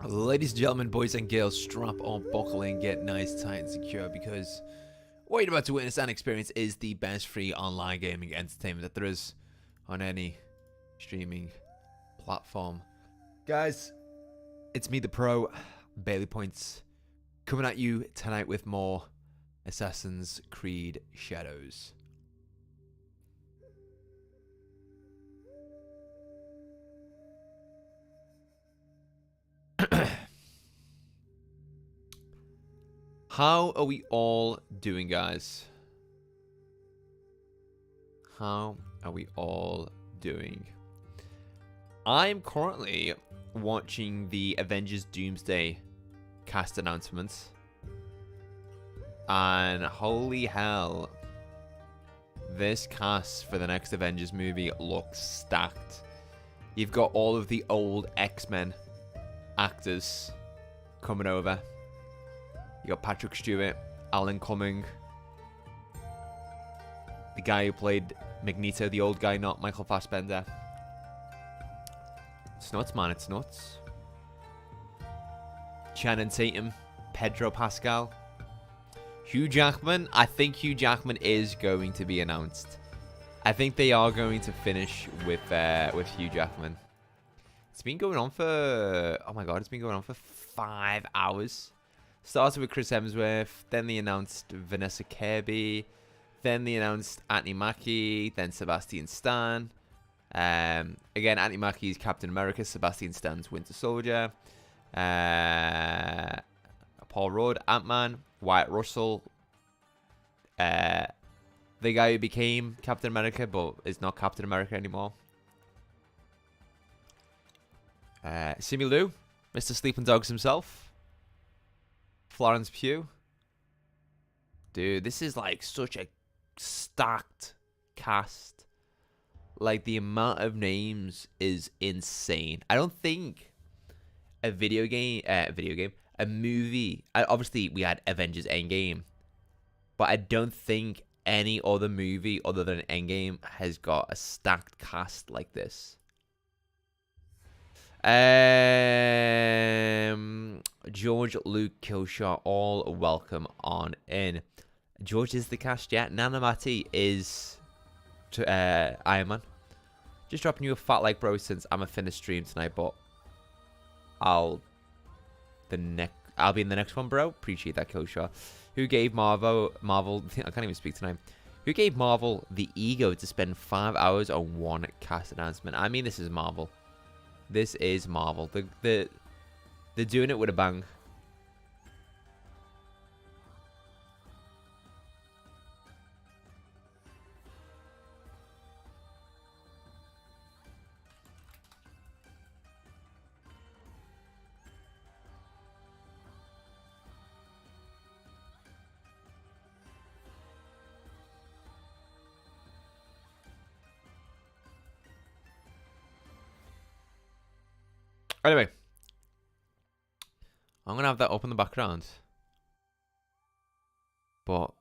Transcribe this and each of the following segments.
Ladies and gentlemen, boys and girls, strap on, buckle in, get nice, tight, and secure because what you're about to witness and experience is the best free online gaming entertainment that there is on any streaming platform. Guys, it's me, the pro, Bailey Points, coming at you tonight with more Assassin's Creed Shadows. How are we all doing, guys? How are we all doing? I'm currently watching the Avengers Doomsday cast announcements. And holy hell, this cast for the next Avengers movie looks stacked. You've got all of the old X-Men actors coming over. You got Patrick Stewart, Alan Cumming, the guy who played Magneto, the old guy, not Michael Fassbender. It's nuts, man, it's nuts. Channing Tatum, Pedro Pascal, Hugh Jackman. I think Hugh Jackman is going to be announced. I think they are going to finish with Hugh Jackman. It's been going on for, oh my god, it's been going on for 5 hours. Started with Chris Hemsworth, then they announced Vanessa Kirby, then they announced Anthony Mackie, then Sebastian Stan. Again, Anthony Mackie's Captain America, Sebastian Stan's Winter Soldier. Paul Rudd, Ant-Man, Wyatt Russell. The guy who became Captain America, but is not Captain America anymore. Simu Liu, Mr. Sleeping Dogs himself. Florence Pugh. Dude, this is like such a stacked cast. Like, the amount of names is insane. I don't think a a movie, obviously we had Avengers Endgame, but I don't think any other movie other than Endgame has got a stacked cast like this. George, Luke, Killshot, all welcome on in. George is the cast, yeah. Nana Mati is Iron Man. Just dropping you a fat like, bro, since I'm a finished stream tonight, but I'll be in the next one, bro. Appreciate that, Killshot. Who gave Marvel I can't even speak tonight. Who gave Marvel the ego to spend 5 hours on one cast announcement? I mean, this is Marvel. This is Marvel. They're doing it with a bang. Anyway, I'm going to have that up in the background. But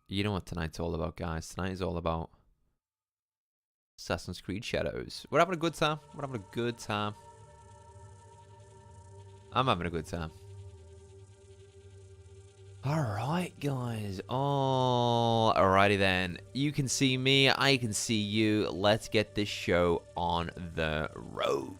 you know what tonight's all about, guys. Tonight is all about Assassin's Creed Shadows. We're having a good time. We're having a good time. I'm having a good time. Alright, guys. Oh, alrighty then. You can see me. I can see you. Let's get this show on the road.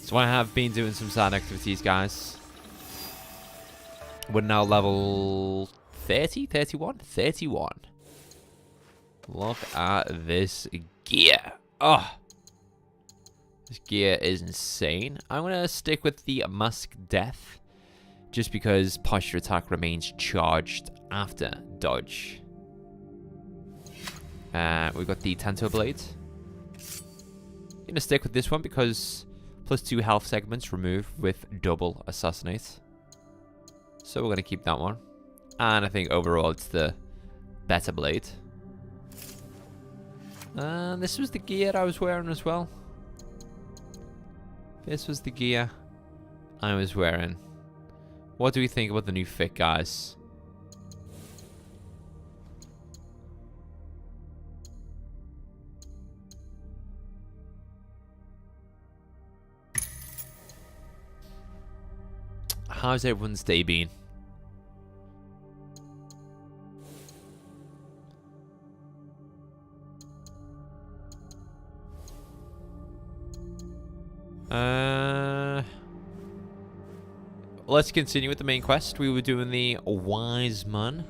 So I have been doing some side activities, guys. We're now level 30, 31, 31. Look at this gear. Oh, this gear is insane. I'm going to stick with the Mask Death, just because posture attack remains charged after dodge. We've got the Tanto Blade. I'm going to stick with this one because +2 health segments remove with double assassinate. So we're going to keep that one. And I think overall it's the better blade. And this was the gear I was wearing as well. This was the gear I was wearing. What do we think about the new fit, guys? How's everyone's day been? Let's continue with the main quest. We were doing the Wise Man.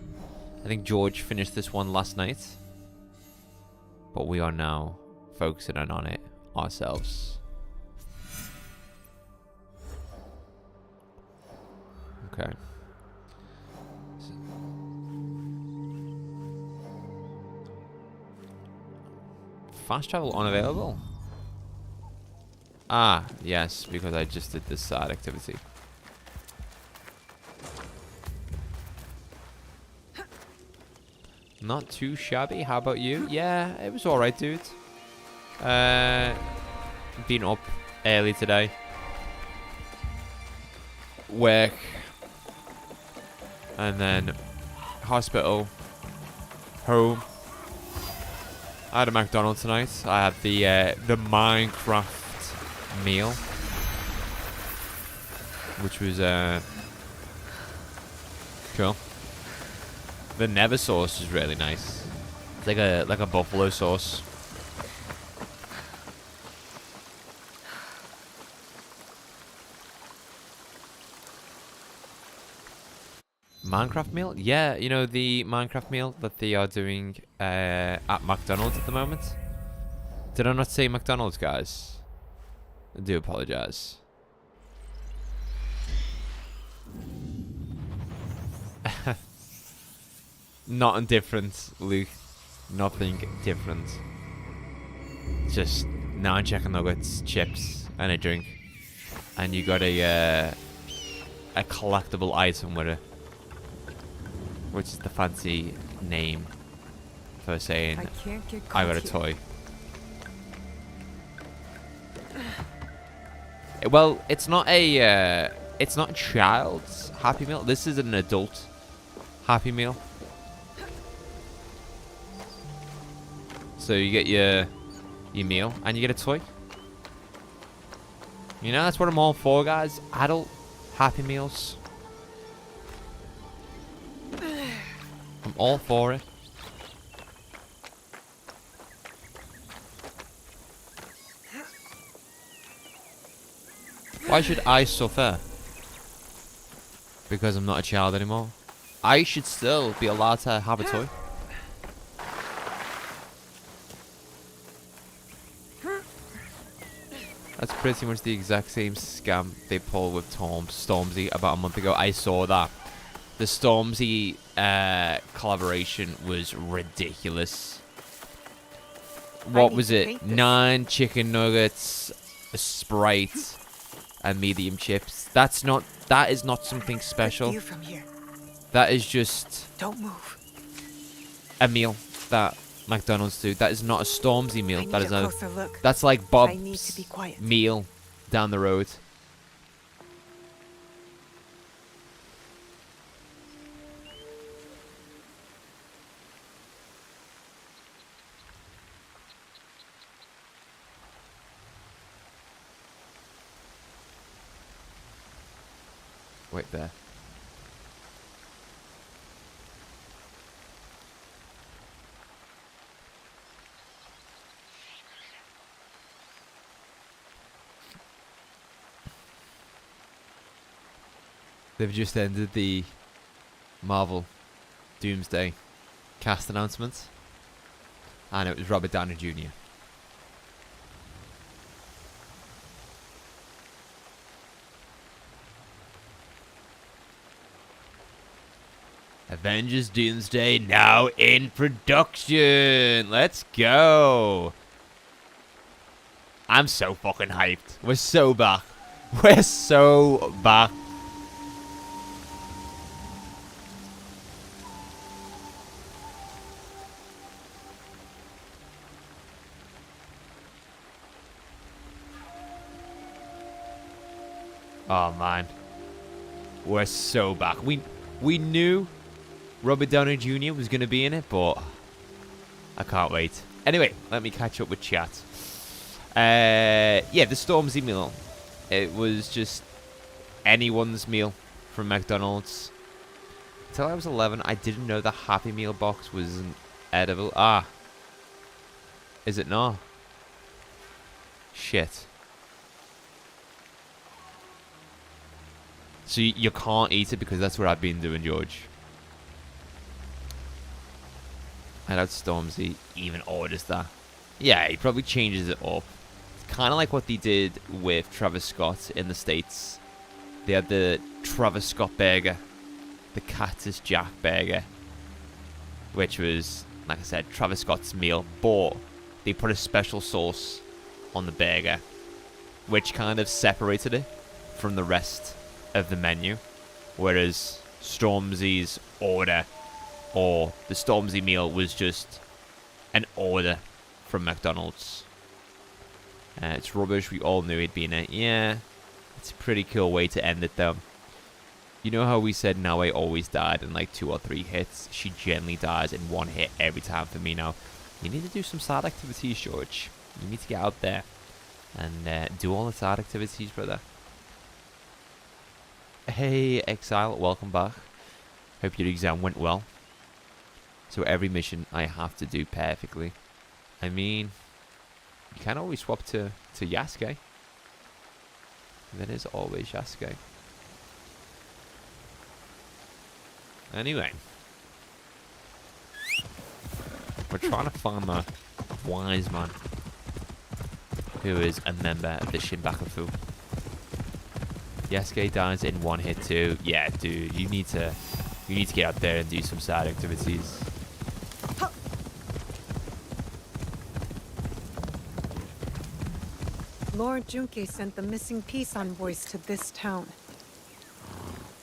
I think George finished this one last night. But we are now focusing on it ourselves. Okay. Fast travel unavailable? Ah, yes, because I just did this side activity. Not too shabby. How about you? Yeah, it was alright, dude. Been up early today. Work. And then hospital. Home. I had a McDonald's tonight. I had the Minecraft meal, which was cool. The Never sauce is really nice. It's like a buffalo sauce. Minecraft meal? Yeah, you know the Minecraft meal that they are doing at McDonald's at the moment? Did I not say McDonald's, guys? I do apologize. Nothing different, Luke. Nothing different. Just 9 chicken nuggets, chips, and a drink. And you got a collectible item with it. Which is the fancy name for saying I got a toy. Well, it's not a child's Happy Meal. This is an adult Happy Meal. So you get your meal and you get a toy. You know, that's what I'm all for, guys. Adult Happy Meals. I'm all for it. Why should I suffer? Because I'm not a child anymore. I should still be allowed to have a toy. That's pretty much the exact same scam they pulled with Stormzy about a month ago. I saw that. The Stormzy collaboration was ridiculous. What was it? 9 chicken nuggets, a Sprite, and medium chips. That is not something special. That is just a meal that McDonald's do. That is not a Stormzy meal. That's like Bob's meal down the road. Wait there. They've just ended the Marvel Doomsday cast announcement, and it was Robert Downey Jr. Avengers Doomsday now in production. Let's go. I'm so fucking hyped. We're so back. We're so back. Oh, man. We're so back. We knew Robert Downey Jr. was going to be in it, but I can't wait. Anyway, let me catch up with chat. Yeah, the Stormzy meal. It was just anyone's meal from McDonald's. Until I was 11, I didn't know the Happy Meal box was edible. Ah. Is it not? Shit. So you can't eat it because that's what I've been doing, George. I doubt Stormzy even orders that. Yeah, he probably changes it up. It's kind of like what they did with Travis Scott in the States. They had the Travis Scott burger, the Cactus Jack burger, which was, like I said, Travis Scott's meal, but they put a special sauce on the burger, which kind of separated it from the rest of the menu. Whereas Stormzy's order, or the Stormzy meal, was just an order from McDonald's. It's rubbish. We all knew he'd be in it. Yeah, it's a pretty cool way to end it, though. You know how we said Nawe always died in like 2 or 3 hits? She generally dies in 1 hit every time for me now. You need to do some side activities, George. You need to get out there and do all the side activities, brother. Hey, Exile, welcome back. Hope your exam went well. So every mission I have to do perfectly. I mean, you can always swap to Yasuke. There is always Yasuke. Anyway. We're trying to find the wise man who is a member of the Shinbakufu. Yasuke dies in 1 hit too. Yeah, dude, you need to get out there and do some side activities. Lord Junke sent the missing peace envoys to this town.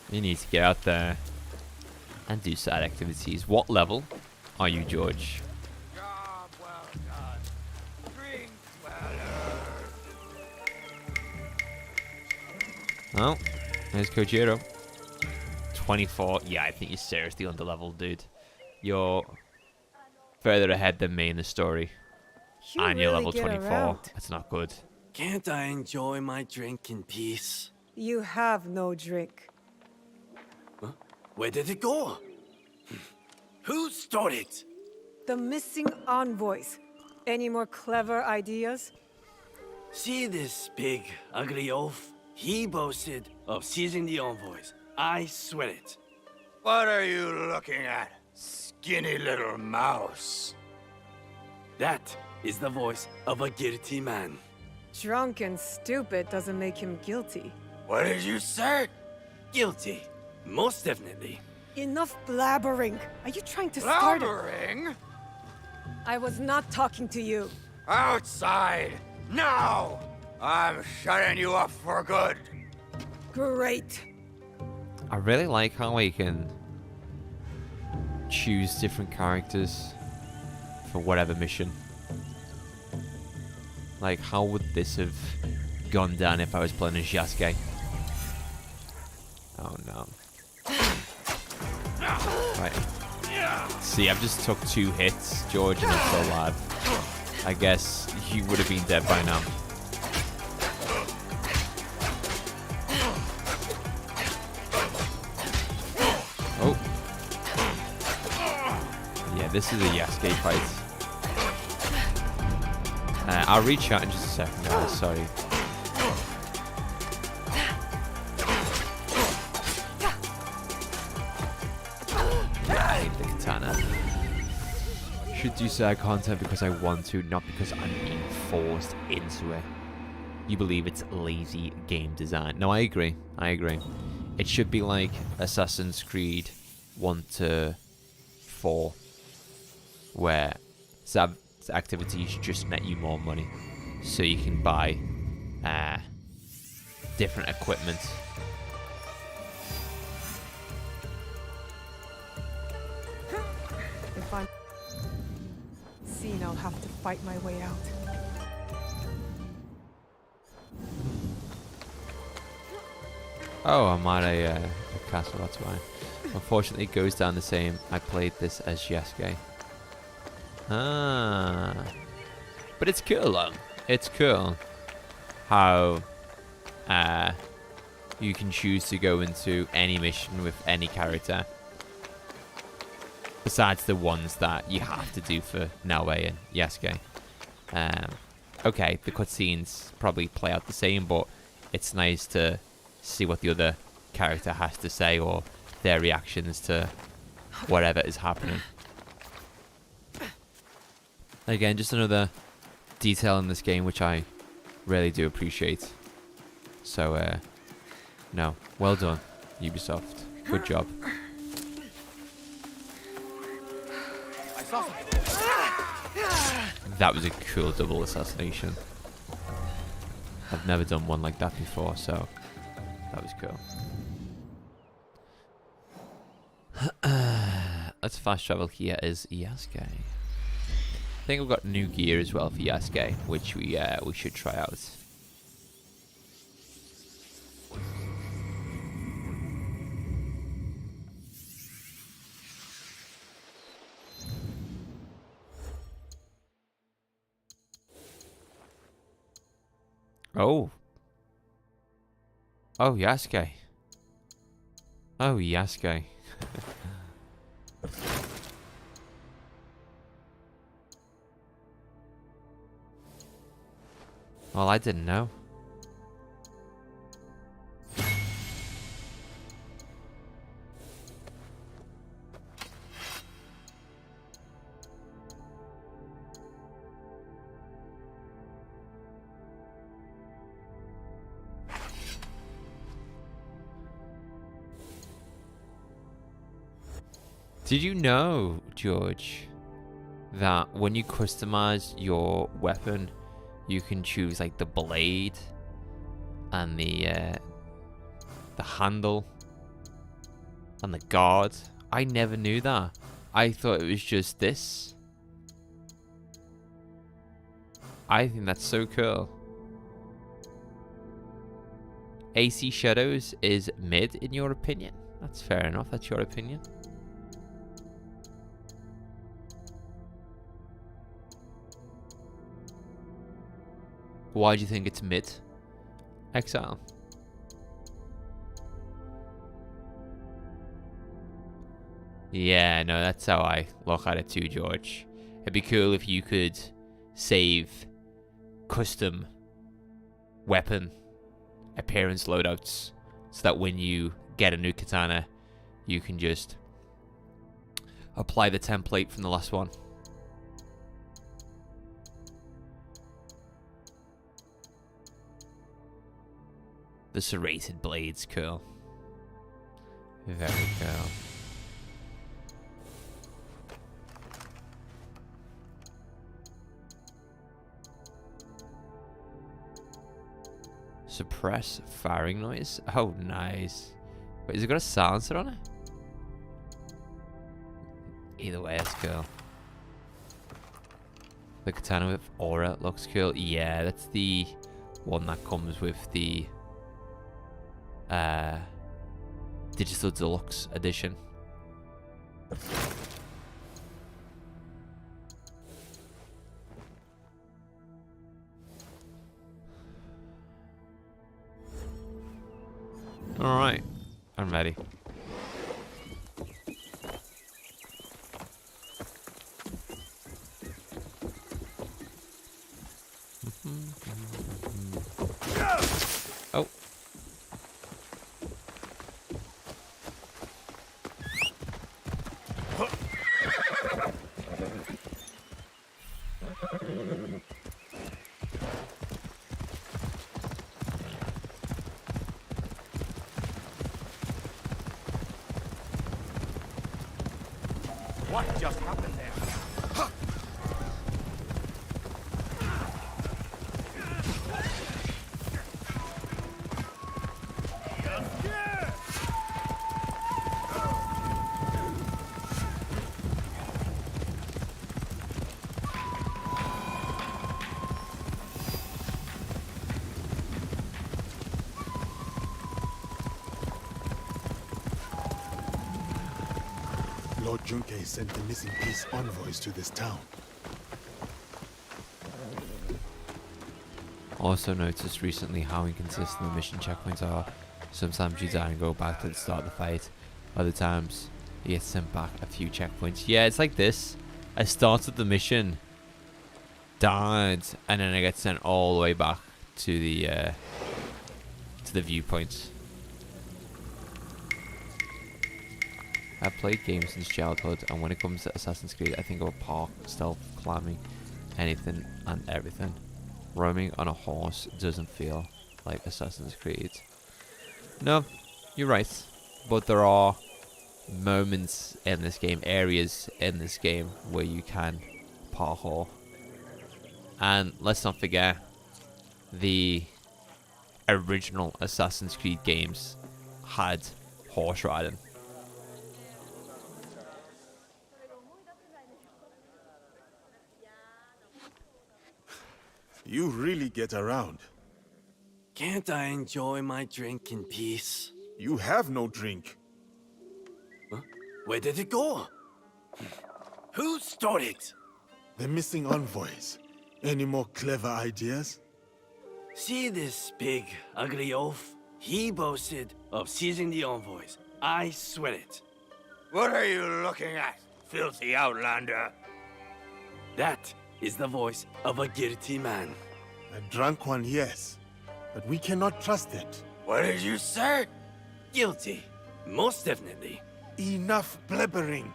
You need to get out there and do side activities. What level are you, George? Job well done. Drink well Oh, there's Kojiro. 24. Yeah, I think you're seriously underleveled, dude. You're further ahead than me in the story. And you're level 24. That's not good. Can't I enjoy my drink in peace? You have no drink. Huh? Where did it go? Who stole it? The missing envoys. Any more clever ideas? See this big, ugly oaf? He boasted of seizing the envoys. I swear it. What are you looking at, skinny little mouse? That is the voice of a guilty man. Drunk and stupid doesn't make him guilty. What did you say? Guilty. Most definitely. Enough blabbering. Are you trying to start it? Blabbering? I was not talking to you. Outside! Now! I'm shutting you up for good. Great. I really like how I can choose different characters for whatever mission. Like, how would this have gone down if I was playing as Yasuke? Oh no. Right. See, I've just took 2 hits, George, and I'm so loud. I guess you would have been dead by now. Oh. Yeah, this is a Yasuke fight. I'll reach out in just a second, guys. Sorry. I need the katana. Should do side content because I want to, not because I'm being forced into it. You believe it's lazy game design. No, I agree. I agree. It should be like Assassin's Creed 1 to 4, where activities just net you more money, so you can buy different equipment. If I'm seen, I'll have to fight my way out. Oh, I'm at a castle, that's why. Unfortunately, it goes down the same. I played this as Yasuke. Ah. But it's cool, though. It's cool how you can choose to go into any mission with any character. Besides the ones that you have to do for Naoe and Yasuke. Okay, the cutscenes probably play out the same, but it's nice to see what the other character has to say or their reactions to whatever is happening. Again, just another detail in this game which I really do appreciate. So, no, well done, Ubisoft. Good job. That was a cool double assassination. I've never done one like that before, so that was cool. Let's fast travel here as Yasuke. I think we've got new gear as well for Yasuke, which we should try out. Oh. Oh, Yasuke. Oh, Yasuke. Well, I didn't know. Did you know, George, that when you customize your weapon, you can choose like the blade and the handle and the guard? I never knew that. I thought it was just this. I think that's so cool. AC Shadows is mid in your opinion? That's fair enough, that's your opinion. Why do you think it's mid, Exile? Yeah, no, that's how I look at it too, George. It'd be cool if you could save custom weapon appearance loadouts so that when you get a new katana, you can just apply the template from the last one. The serrated blades, cool. Very cool. Suppress firing noise? Oh, nice. Wait, has it got a silencer on it? Either way, it's cool. The katana with aura looks cool. Yeah, that's the one that comes with the Digital Deluxe Edition. Alright, I'm ready. Oh. What just happened there? Lord Junkei sent the missing peace envoys to this town. Also noticed recently how inconsistent the mission checkpoints are. Sometimes you die and go back to the start of the fight. Other times you get sent back a few checkpoints. Yeah, it's like this. I started the mission, died, and then I get sent all the way back to the viewpoints. I've played games since childhood, and when it comes to Assassin's Creed, I think of a park, stealth, climbing, anything and everything. Roaming on a horse doesn't feel like Assassin's Creed. No, you're right. But there are moments in this game, areas in this game, where you can parkour. And let's not forget, the original Assassin's Creed games had horse riding. You really get around. Can't I enjoy my drink in peace? You have no drink. Huh? Where did it go? Who stole it? The missing envoys. Any more clever ideas? See this big, ugly oaf? He boasted of seizing the envoys. I swear it. What are you looking at, filthy outlander? That is the voice of a guilty man. A drunk one, yes. But we cannot trust it. What did you say? Guilty. Most definitely. Enough blabbering.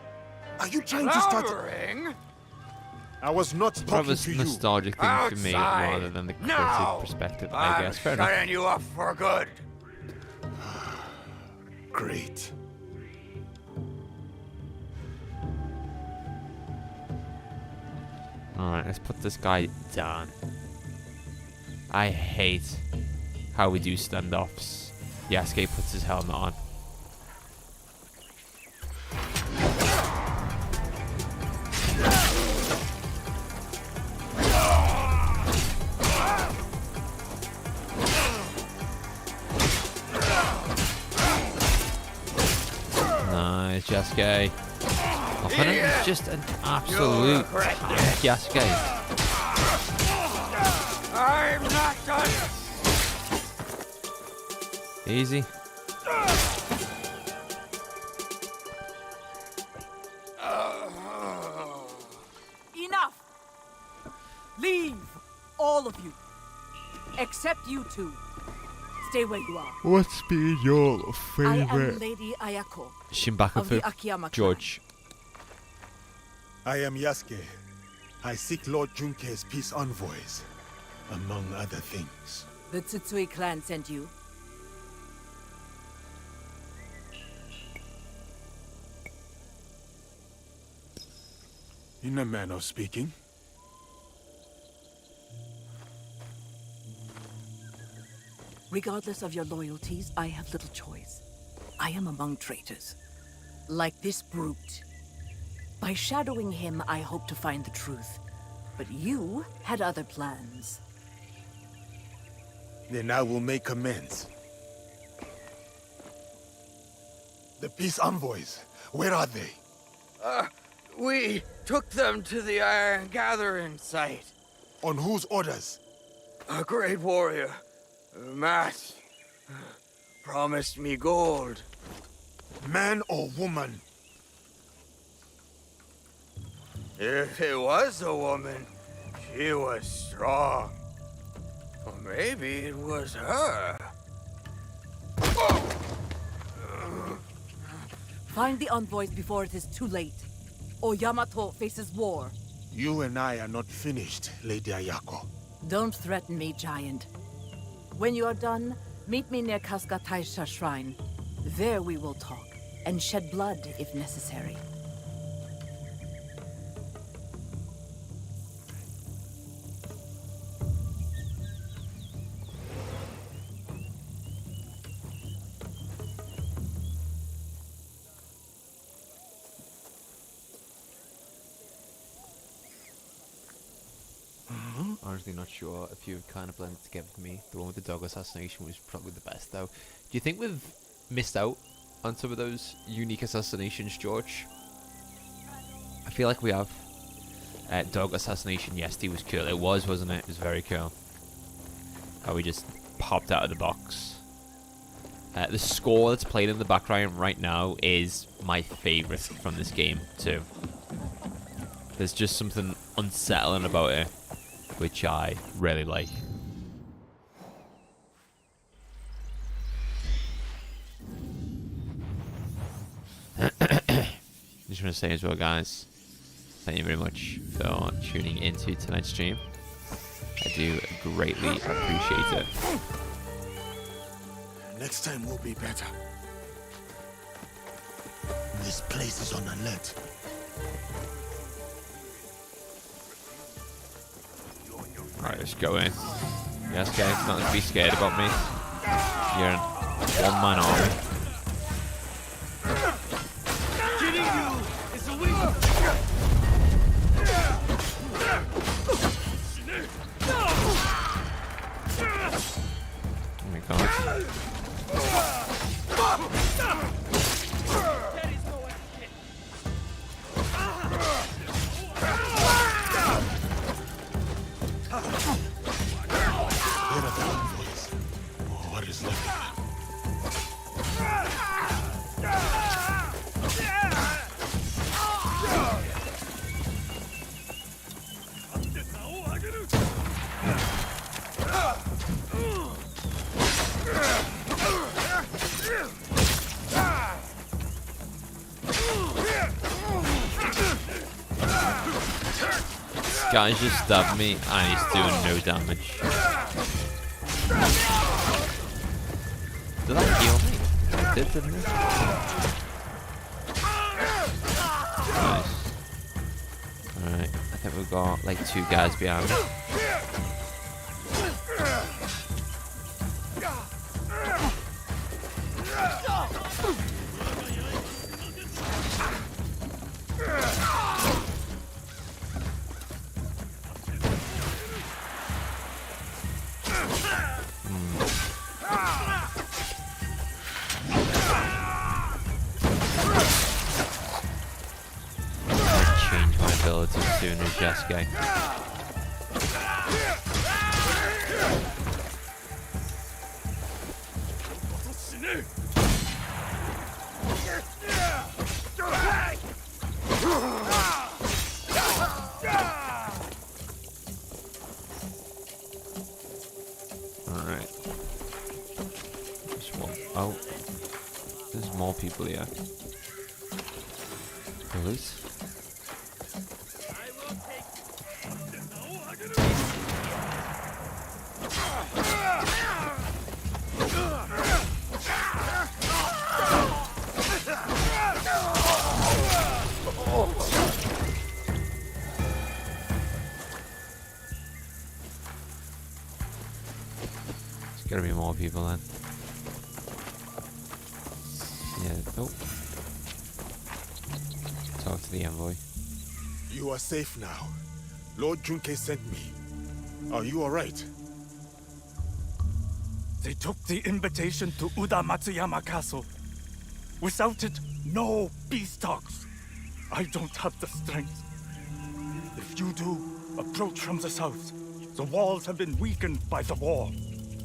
Are you trying to start... Blabbering? I was not More of talking a to you. nostalgic thing for me Outside. rather than the critic Now. perspective, I guess. Fair enough. shutting you up for good. Great. Alright, let's put this guy down. I hate how we do standoffs. Yasuke puts his helmet on. Nice, Yasuke. Opponent is just an absolute tank, Yasuke. I'm not done. Easy. Enough! Leave! All of you. Except you two. Stay where you are. What's been your I am favorite? Lady Ayako Shinbaku of the for Akiyama clan. George. I am Yasuke. I seek Lord Junkei's peace envoys, among other things. The Tsutsui clan sent you. In a manner of speaking. Regardless of your loyalties, I have little choice. I am among traitors. Like this brute. By shadowing him, I hope to find the truth. But you had other plans. Then I will make amends. The peace envoys, where are they? We took them to the Iron Gathering site. On whose orders? A great warrior, Matt, promised me gold. Man or woman? If it was a woman, she was strong. Or maybe it was her. Find the envoys before it is too late. Or Yamato faces war. You and I are not finished, Lady Ayako. Don't threaten me, giant. When you are done, meet me near Kasuga Taisha Shrine. There we will talk, and shed blood if necessary. Honestly not sure if you kind of blended together for me. The one with the dog assassination was probably the best though. Do you think we've missed out on some of those unique assassinations, George? I feel like we have dog assassination yesterday was cool. It was, wasn't it? It was very cool. How we just popped out of the box. The score that's played in the background right now is my favourite from this game too. There's just something unsettling about it, which I really like. Just want to say as well, guys, thank you very much for tuning into tonight's stream. I do greatly appreciate it. Next time will be better. This place is on alert. Alright, let's go in. Yes, guys, not to be scared about me. You're in one-man army. Oh my god. Here are the envoys. What is left of them? This guy's just stabbed me and he's doing no damage. Did that heal me? It did, didn't it? Nice. Alright, I think we've got like 2 guys behind me. Change my ability soon as Jesuke. Alright. There's one. Oh. There's more people here. Police? There's gotta be more people then. Yeah, oh. Talk to the envoy. You are safe now. Lord Junke sent me. Are you alright? They took the invitation to Uda Matsuyama Castle. Without it, no peace talks. I don't have the strength. If you do, approach from the south. The walls have been weakened by the war.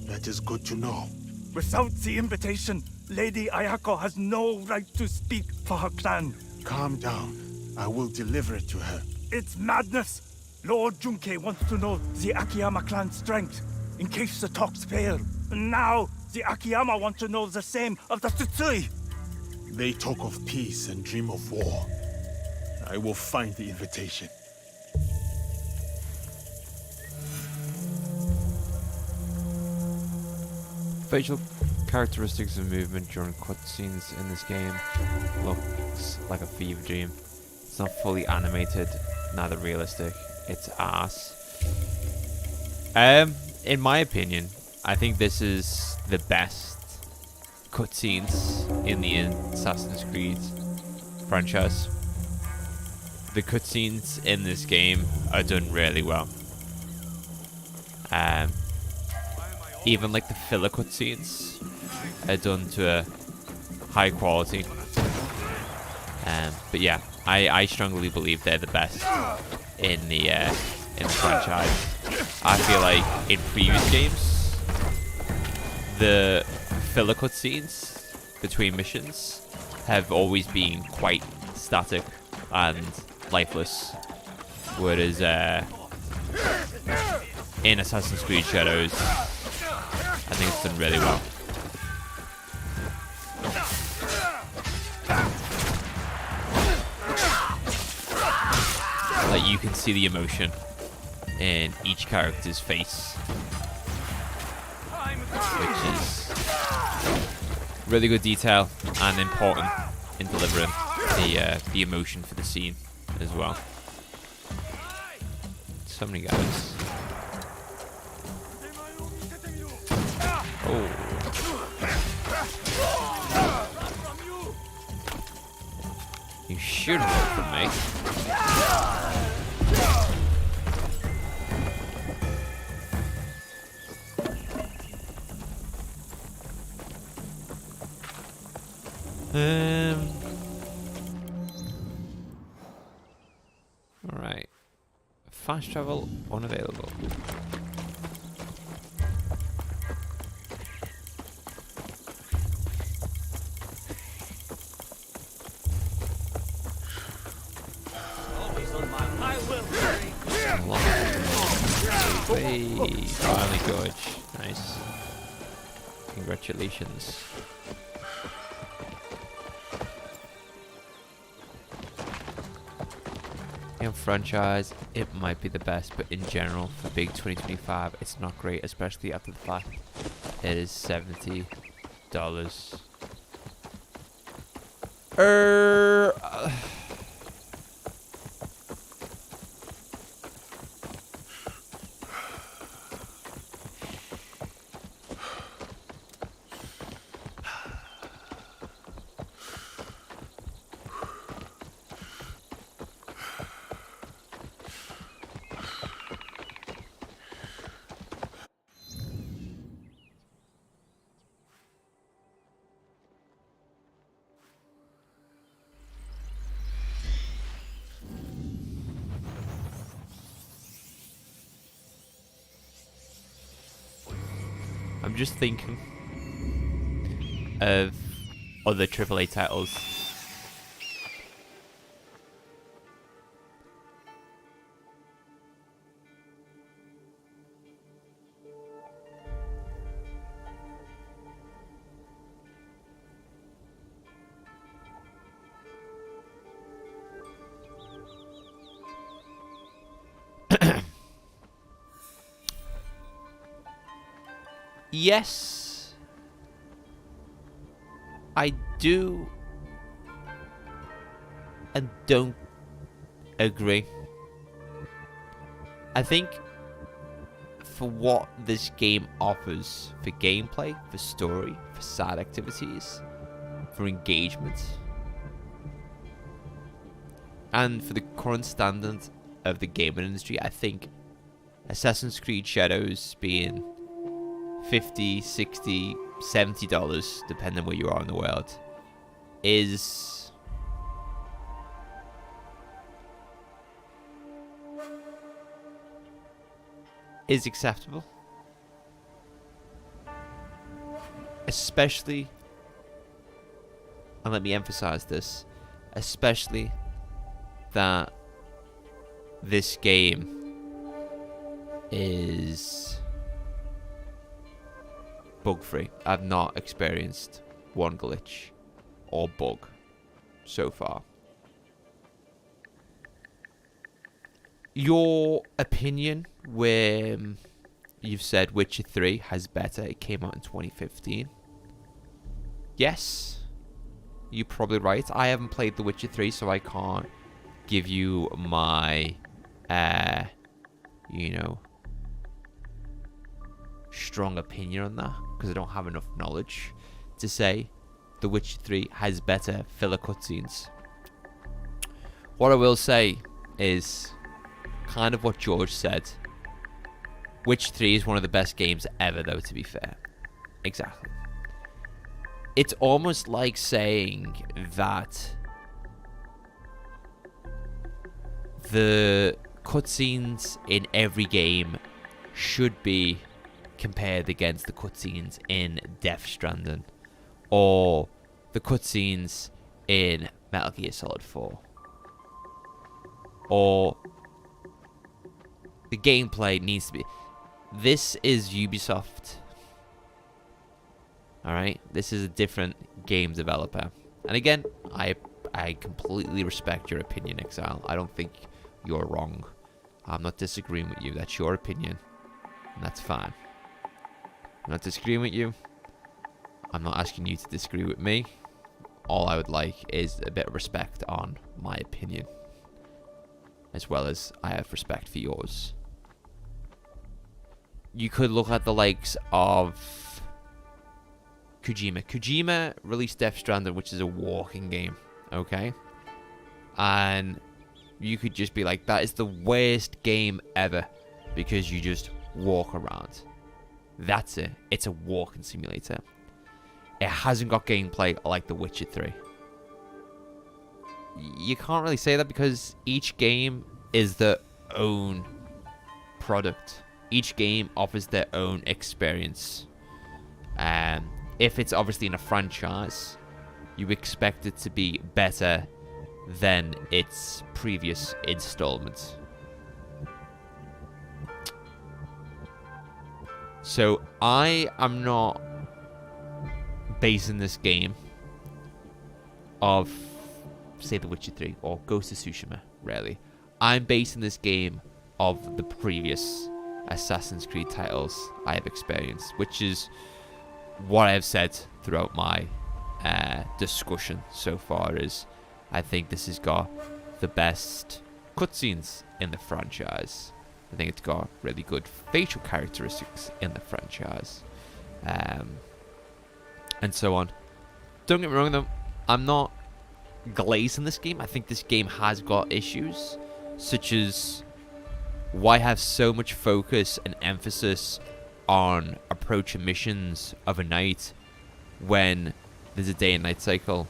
That is good to know. Without the invitation, Lady Ayako has no right to speak for her clan. Calm down. I will deliver it to her. It's madness. Lord Junke wants to know the Akiyama clan's strength, in case the talks fail. And now, the Akiyama want to know the same of the Tsutsui. They talk of peace and dream of war. I will find the invitation. Facial characteristics and movement during cutscenes in this game looks like a fever dream. It's not fully animated, neither realistic. It's ass. In my opinion, I think this is the best cutscenes in the Assassin's Creed franchise. The cutscenes in this game are done really well. Even like the filler cutscenes are done to a high quality. But yeah, I strongly believe they're the best in the franchise. I feel like in previous games, the filler cutscenes between missions have always been quite static and lifeless, whereas in Assassin's Creed Shadows, I think it's done really well. Like, you can see the emotion in each character's face, which is really good detail and important in delivering the emotion for the scene as well. So many guys. Oh. You should have from me. Alright. Fast travel unavailable. Hey, finally Gorge. Nice. Congratulations. In franchise, it might be the best, but in general, for big 2025, it's not great, especially after the fact it is $70. I'm just thinking of other AAA titles. Yes, I do and don't agree. I think for what this game offers, for gameplay, for story, for side activities, for engagement, and for the current standard of the gaming industry, I think Assassin's Creed Shadows being $50, $60, $70, depending where you are in the world, is acceptable. Especially, and let me emphasize this, especially that this game is bug-free. I've not experienced one glitch or bug so far. Your opinion, where you've said Witcher 3 has better, it came out in 2015. Yes, you're probably right. I haven't played The Witcher 3, so I can't give you my, strong opinion on that, because I don't have enough knowledge to say The Witcher 3 has better filler cutscenes. What I will say is kind of what George said. Witcher 3 is one of the best games ever, though, to be fair. Exactly. It's almost like saying that the cutscenes in every game should be compared against the cutscenes in Death Stranding or the cutscenes in Metal Gear Solid 4, or the gameplay needs to be. This is Ubisoft. Alright? This is a different game developer. And again, I completely respect your opinion, Exile. I don't think you're wrong. I'm not disagreeing with you. That's your opinion. And that's fine. I'm not disagreeing with you. I'm not asking you to disagree with me. All I would like is a bit of respect on my opinion, as well as I have respect for yours. You could look at the likes of Kojima. Kojima released Death Stranding, which is a walking game, okay? And you could just be like, that is the worst game ever, because you just walk around. That's it. It's a walking simulator. It hasn't got gameplay like The Witcher 3. You can't really say that because each game is their own product. Each game offers their own experience. If it's obviously in a franchise, you expect it to be better than its previous installments. So I am not basing this game of, say, The Witcher 3 or Ghost of Tsushima, really. I'm basing this game of the previous Assassin's Creed titles I have experienced, which is what I've said throughout my discussion so far. Is I think this has got the best cutscenes in the franchise. I think it's got really good facial characteristics in the franchise, and so on. Don't get me wrong though, I'm not glazing this game. I think this game has got issues, such as why have so much focus and emphasis on approaching missions of a night when there's a day and night cycle,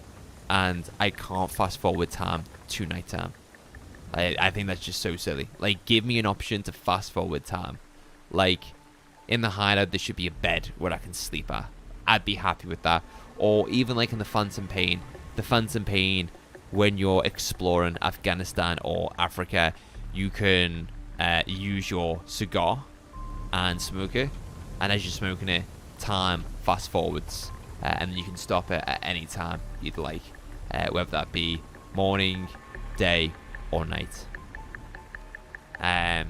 and I can't fast forward time to nighttime. I think that's just so silly. Like, give me an option to fast forward time. Like, in the hideout, there should be a bed where I can sleep at. I'd be happy with that. Or even like in the Phantom Pain. The Phantom Pain, when you're exploring Afghanistan or Africa, you can use your cigar and smoke it. And as you're smoking it, time fast forwards. And then you can stop it at any time you'd like. Whether that be morning, day, or night. I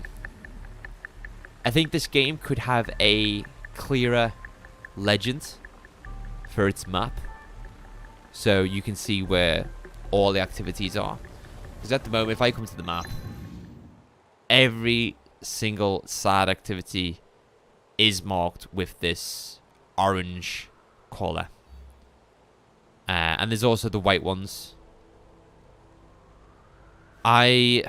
think this game could have a clearer legend for its map, so you can see where all the activities are. Because at the moment, if I come to the map, every single side activity is marked with this orange color, and there's also the white ones. I'd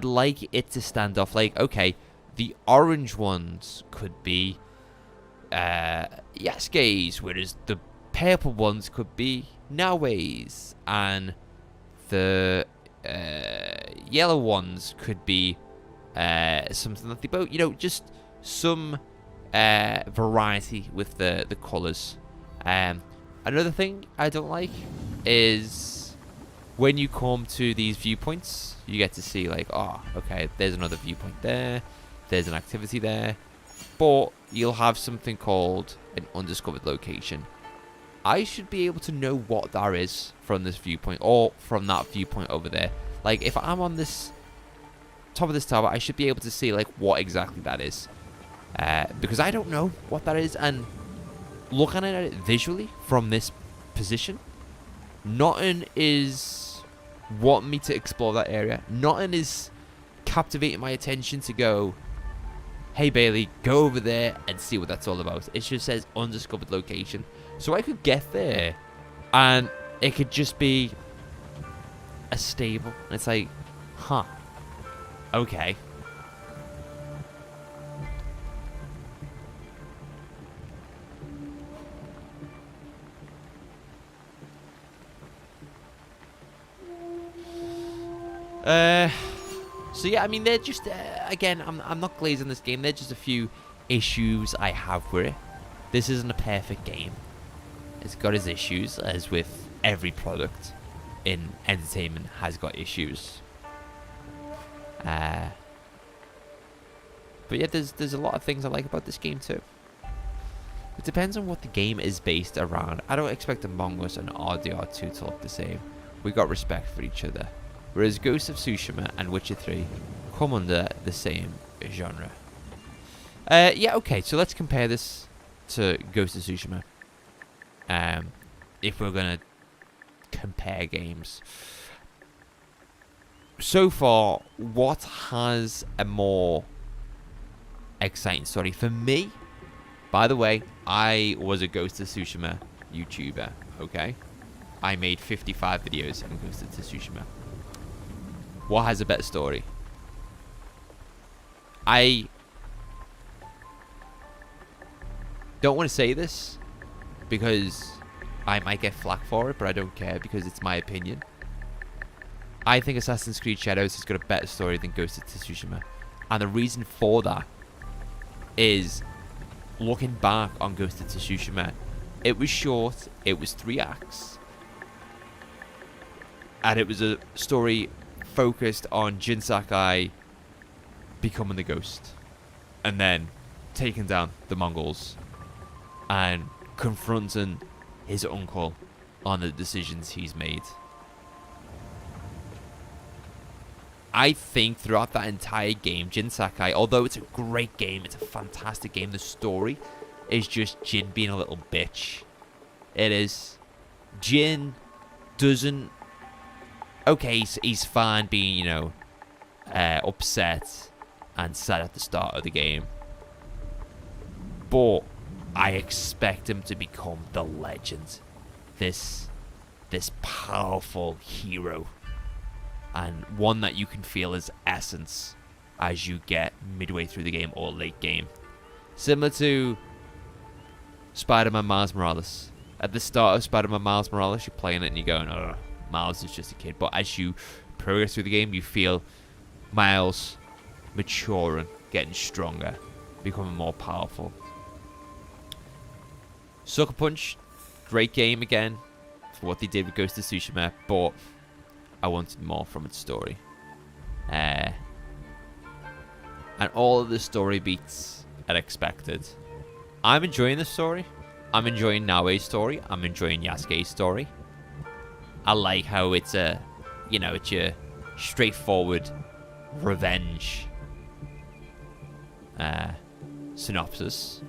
like it to stand off. Like, okay, the orange ones could be Yasuke's, whereas the purple ones could be Naoe's, and the yellow ones could be something that they both, just some variety with the colors. Another thing I don't like is when you come to these viewpoints, you get to see like, oh, okay, there's another viewpoint there, there's an activity there, but you'll have something called an undiscovered location. I should be able to know what that is from this viewpoint or from that viewpoint over there. Like, if I'm on this top of this tower, I should be able to see like what exactly that is, because I don't know what that is. And looking at it visually from this position, nothing is wanting me to explore that area. Nothing is captivating my attention to go, hey Bailey, go over there and see what that's all about. It just says undiscovered location. So I could get there and it could just be a stable. And it's like, huh, okay. So yeah, I mean, they're just again, I'm not glazing this game. They're just a few issues I have with it. This isn't a perfect game. It's got its issues, as with every product in entertainment has got issues. But yeah, there's a lot of things I like about this game too. It depends on what the game is based around. I don't expect Among Us and RDR2 to look the same. We got respect for each other. Whereas Ghost of Tsushima and Witcher 3 come under the same genre. Yeah, okay, so let's compare this to Ghost of Tsushima. If we're going to compare games. So far, what has a more exciting story? For me, by the way, I was a Ghost of Tsushima YouTuber, okay? I made 55 videos on Ghost of Tsushima. What has a better story? I don't want to say this because I might get flack for it, but I don't care because it's my opinion. I think Assassin's Creed Shadows has got a better story than Ghost of Tsushima. And the reason for that is, looking back on Ghost of Tsushima, it was short, it was 3 acts, and it was a story focused on Jin Sakai becoming the ghost and then taking down the Mongols and confronting his uncle on the decisions he's made. I think throughout that entire game, Jin Sakai, although it's a great game, it's a fantastic game, the story is just Jin being a little bitch. It is. Jin doesn't... Okay, he's fine being, you know, upset and sad at the start of the game. But I expect him to become the legend. This powerful hero. And one that you can feel his essence as you get midway through the game or late game. Similar to Spider-Man Miles Morales. At the start of Spider-Man Miles Morales, you're playing it and you're going, oh, Miles is just a kid. But as you progress through the game, you feel Miles maturing, getting stronger, becoming more powerful. Sucker Punch, great game again for what they did with Ghost of Tsushima, but I wanted more from its story. And all of the story beats are expected. I'm enjoying the story. I'm enjoying Naoe's story. I'm enjoying Yasuke's story. I like how it's a, you know, it's your straightforward revenge synopsis.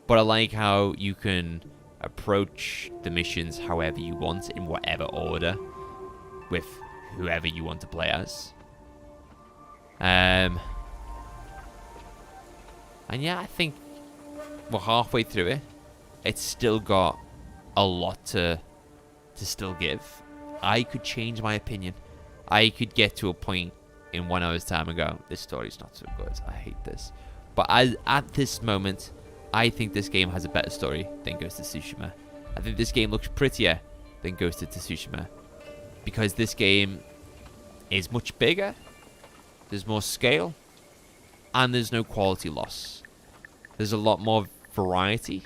But I like how you can approach the missions however you want, in whatever order, with whoever you want to play as. And yeah, I think we're halfway through it. It's still got a lot to still give. I could change my opinion. I could get to a point in 1 hour's time and go, this story's not so good, I hate this. But at this moment, I think this game has a better story than Ghost of Tsushima. I think this game looks prettier than Ghost of Tsushima, because this game is much bigger, there's more scale, and there's no quality loss. There's a lot more variety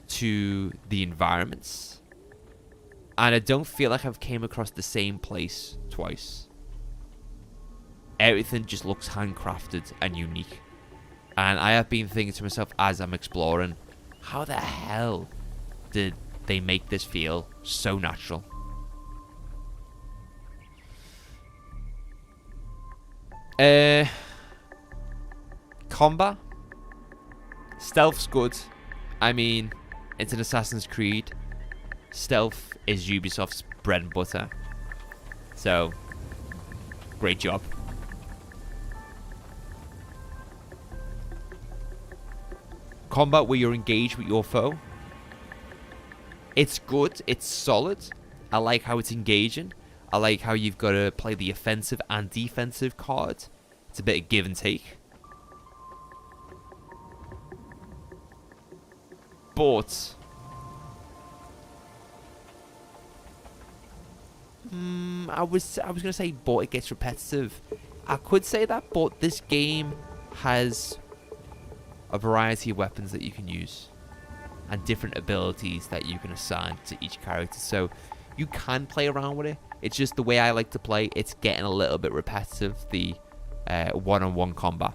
to the environments, and I don't feel like I've came across the same place twice. Everything just looks handcrafted and unique. And I have been thinking to myself as I'm exploring, how the hell did they make this feel so natural? Combat. Stealth's good. I mean, it's an Assassin's Creed. Stealth is Ubisoft's bread and butter. So, great job. Combat where you're engaged with your foe. It's good. It's solid. I like how it's engaging. I like how you've got to play the offensive and defensive card. It's a bit of give and take. But I was gonna say, but it gets repetitive. I could say that, but this game has a variety of weapons that you can use and different abilities that you can assign to each character, so you can play around with it. It's just the way I like to play. It's getting a little bit repetitive, the one-on-one combat.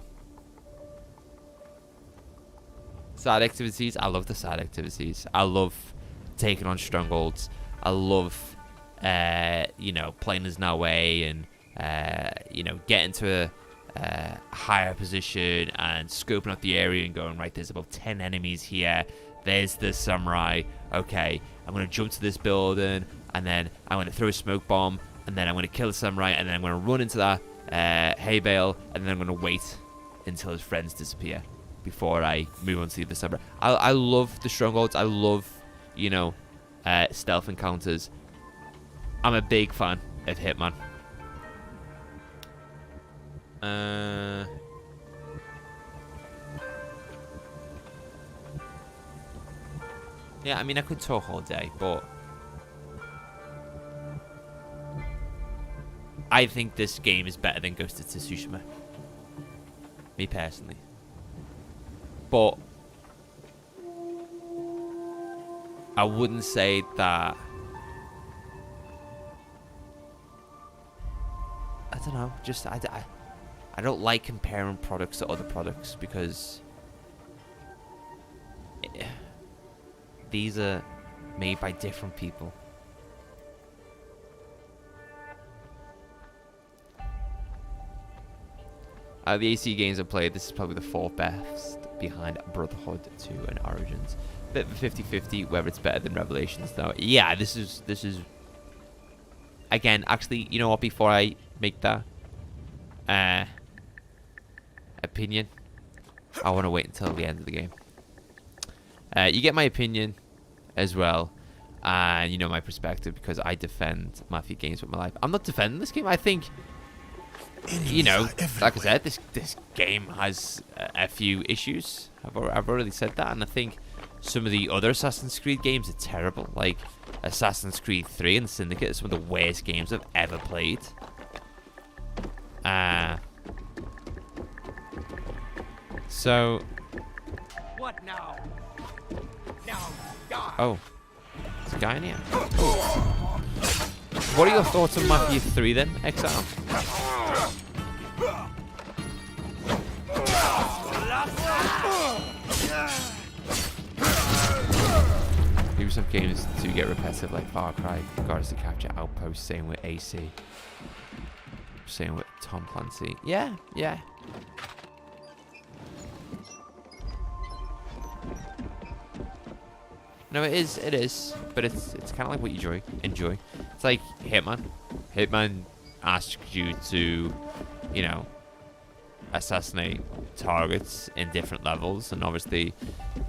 Side activities, I love the side activities. I love taking on strongholds. I love you know, playing as Nawe and you know, getting to a higher position and scoping out the area and going, right, there's about 10 enemies here. There's the samurai. Okay, I'm going to jump to this building, and then I'm going to throw a smoke bomb, and then I'm going to kill the samurai, and then I'm going to run into that hay bale, and then I'm going to wait until his friends disappear before I move on to the other samurai. I love the strongholds. I love, you know, stealth encounters. I'm a big fan of Hitman. Yeah, I mean, I could talk all day, but I think this game is better than Ghost of Tsushima. Me personally. But I wouldn't say that. I don't know, just I don't like comparing products to other products, because these are made by different people. The AC games I've played, this is probably the 4th best, behind Brotherhood 2 and Origins. Bit of a 50-50 whether it's better than Revelations though. Yeah, this is again, actually, you know what, before I make that opinion, I want to wait until the end of the game. You get my opinion as well, and you know my perspective, because I defend Mafia games with my life. I'm not defending this game. I think, you know, like I said, this game has a few issues. I've already said that, and I think some of the other Assassin's Creed games are terrible. Like Assassin's Creed 3 and Syndicate are some of the worst games I've ever played. So. What now? Now, die. Oh, there's a guy in here. What are your thoughts on Mafia 3 then, Exile? Ubisoft games do get repetitive, like Far Cry, Guards to Capture, Outpost, same with AC. Same with Tom Clancy. Yeah. No, it is, but it's kind of like what you enjoy. It's like Hitman. Hitman asks you to, you know, assassinate targets in different levels, and obviously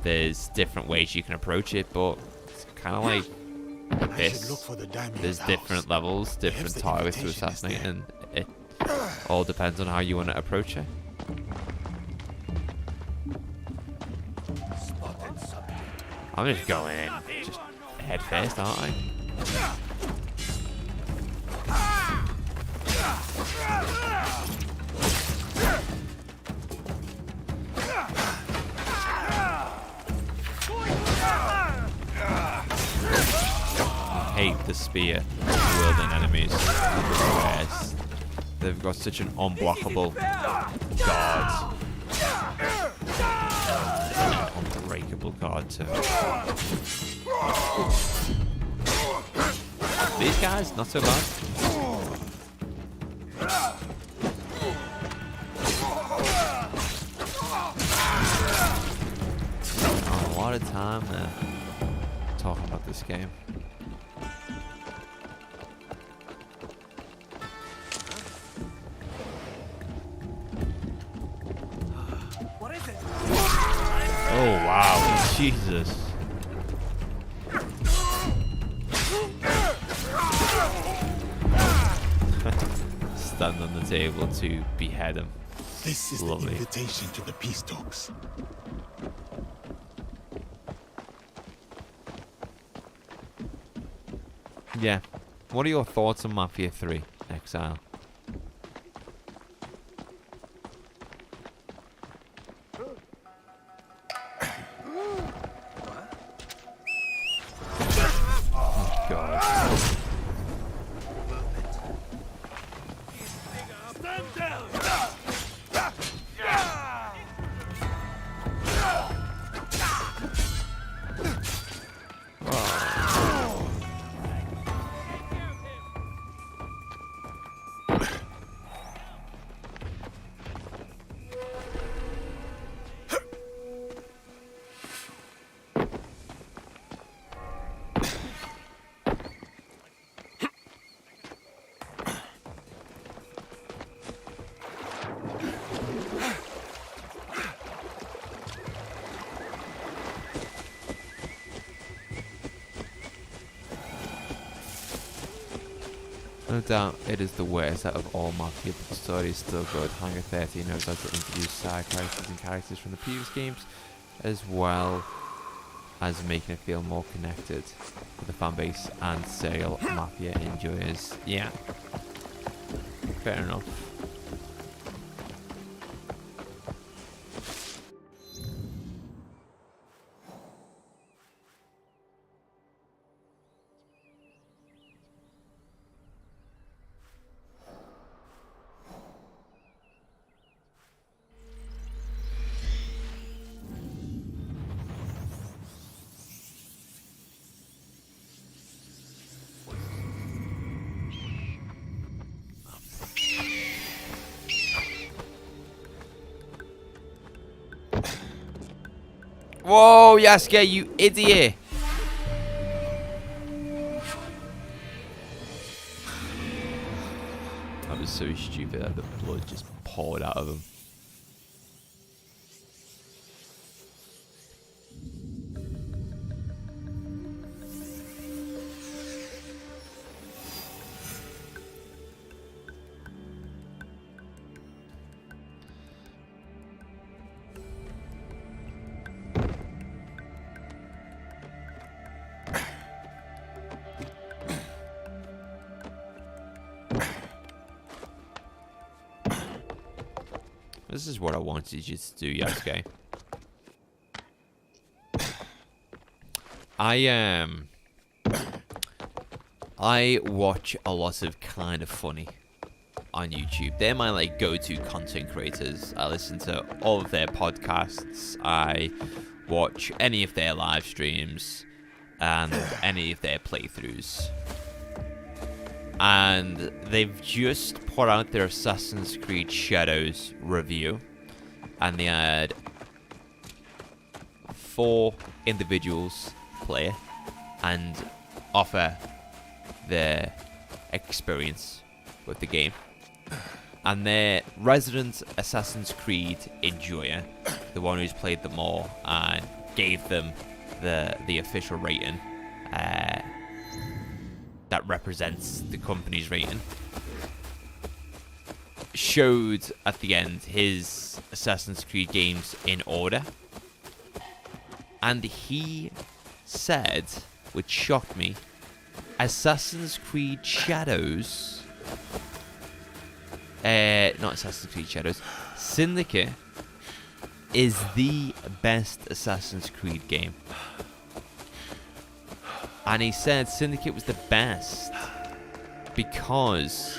there's different ways you can approach it, but it's kind of like this. There's different levels, different targets to assassinate, and it all depends on how you want to approach it. I'm just going in, just head first, aren't I? I hate the spear wielding enemies. Yes. They've got such an unblockable guard. Unbreakable guard too. These guys, not so bad. Oh, what a time talking about this game. What is it? Oh wow, Jesus. Stand on the table to behead him. This is Lovely. the invitation to the peace talks. Yeah, What are your thoughts on Mafia 3 Exile? Oh, God. Stand down! No doubt it is the worst out of all Mafia, but the story is still good. Hangar 13 knows how to introduce side characters and characters from the previous games, as well as making it feel more connected with the fanbase and serial Mafia enjoyers. Yeah, fair enough. Whoa, Yasuke, you idiot! That was so stupid that the blood just poured out of him. This is what I wanted you to do, Yasuke. I watch a lot of Kind of Funny on YouTube. They're my like go-to content creators. I listen to all of their podcasts. I watch any of their live streams and any of their playthroughs. And they've just put out their Assassin's Creed Shadows review, and they had 4 individuals play and offer their experience with the game. And their resident Assassin's Creed enjoyer, the one who's played them all and gave them the official rating, that represents the company's rating, showed at the end his Assassin's Creed games in order. And he said, which shocked me, Assassin's Creed Shadows, not Assassin's Creed Shadows, Syndicate is the best Assassin's Creed game. And he said Syndicate was the best because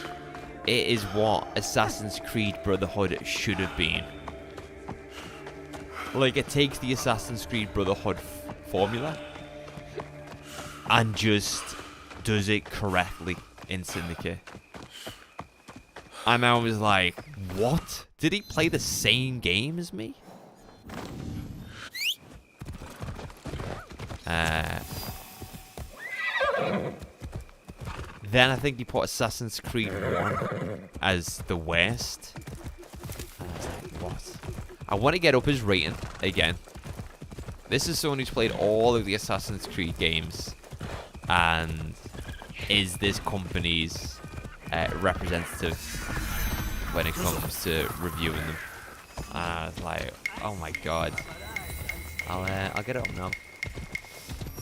it is what Assassin's Creed Brotherhood should have been. Like, it takes the Assassin's Creed Brotherhood formula and just does it correctly in Syndicate. And I was like, what? Did he play the same game as me? Then I think he put Assassin's Creed 1 as the worst. And I was like, what? I want to get up his rating again. This is someone who's played all of the Assassin's Creed games and is this company's representative when it comes to reviewing them. I was like, oh my god. I'll get it up now.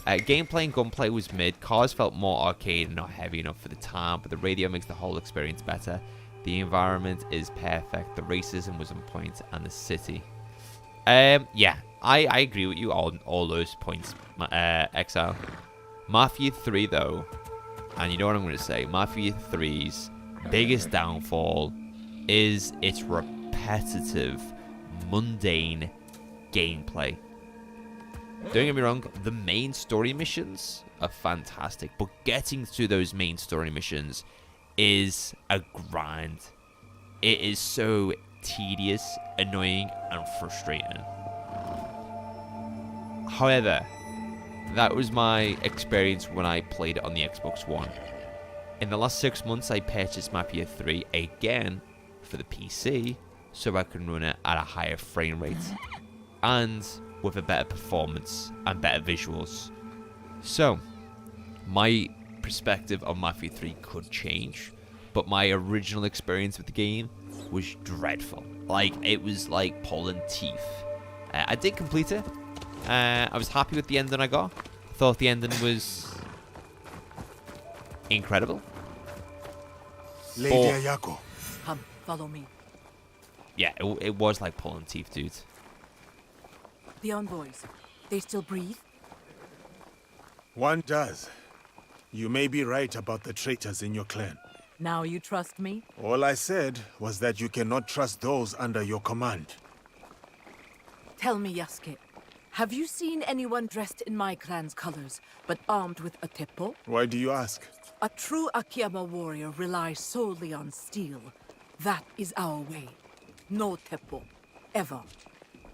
Gameplay and gunplay was mid. Cars felt more arcade and not heavy enough for the time, but the radio makes the whole experience better. The environment is perfect. The racism was on point, and the city. Yeah, I agree with you on all those points, Exile. Mafia 3, though, and you know what I'm going to say, Mafia 3's biggest downfall is its repetitive, mundane gameplay. Don't get me wrong, the main story missions are fantastic, but getting to those main story missions is a grind. It is so tedious, annoying, and frustrating. However, that was my experience when I played it on the Xbox One. In the last 6 months, I purchased Mafia 3 again for the PC, so I can run it at a higher frame rate and with a better performance and better visuals. So, my perspective on Mafia 3 could change, but my original experience with the game was dreadful. Like, it was like pulling teeth. I did complete it. I was happy with the ending I got. Thought the ending was incredible. Lady Ayako. Come, follow me. Yeah, it was like pulling teeth, dude. The envoys, they still breathe? One does. You may be right about the traitors in your clan. Now you trust me? All I said was that you cannot trust those under your command. Tell me, Yasuke, have you seen anyone dressed in my clan's colors, but armed with a teppo? Why do you ask? A true Akiyama warrior relies solely on steel. That is our way. No teppo. Ever.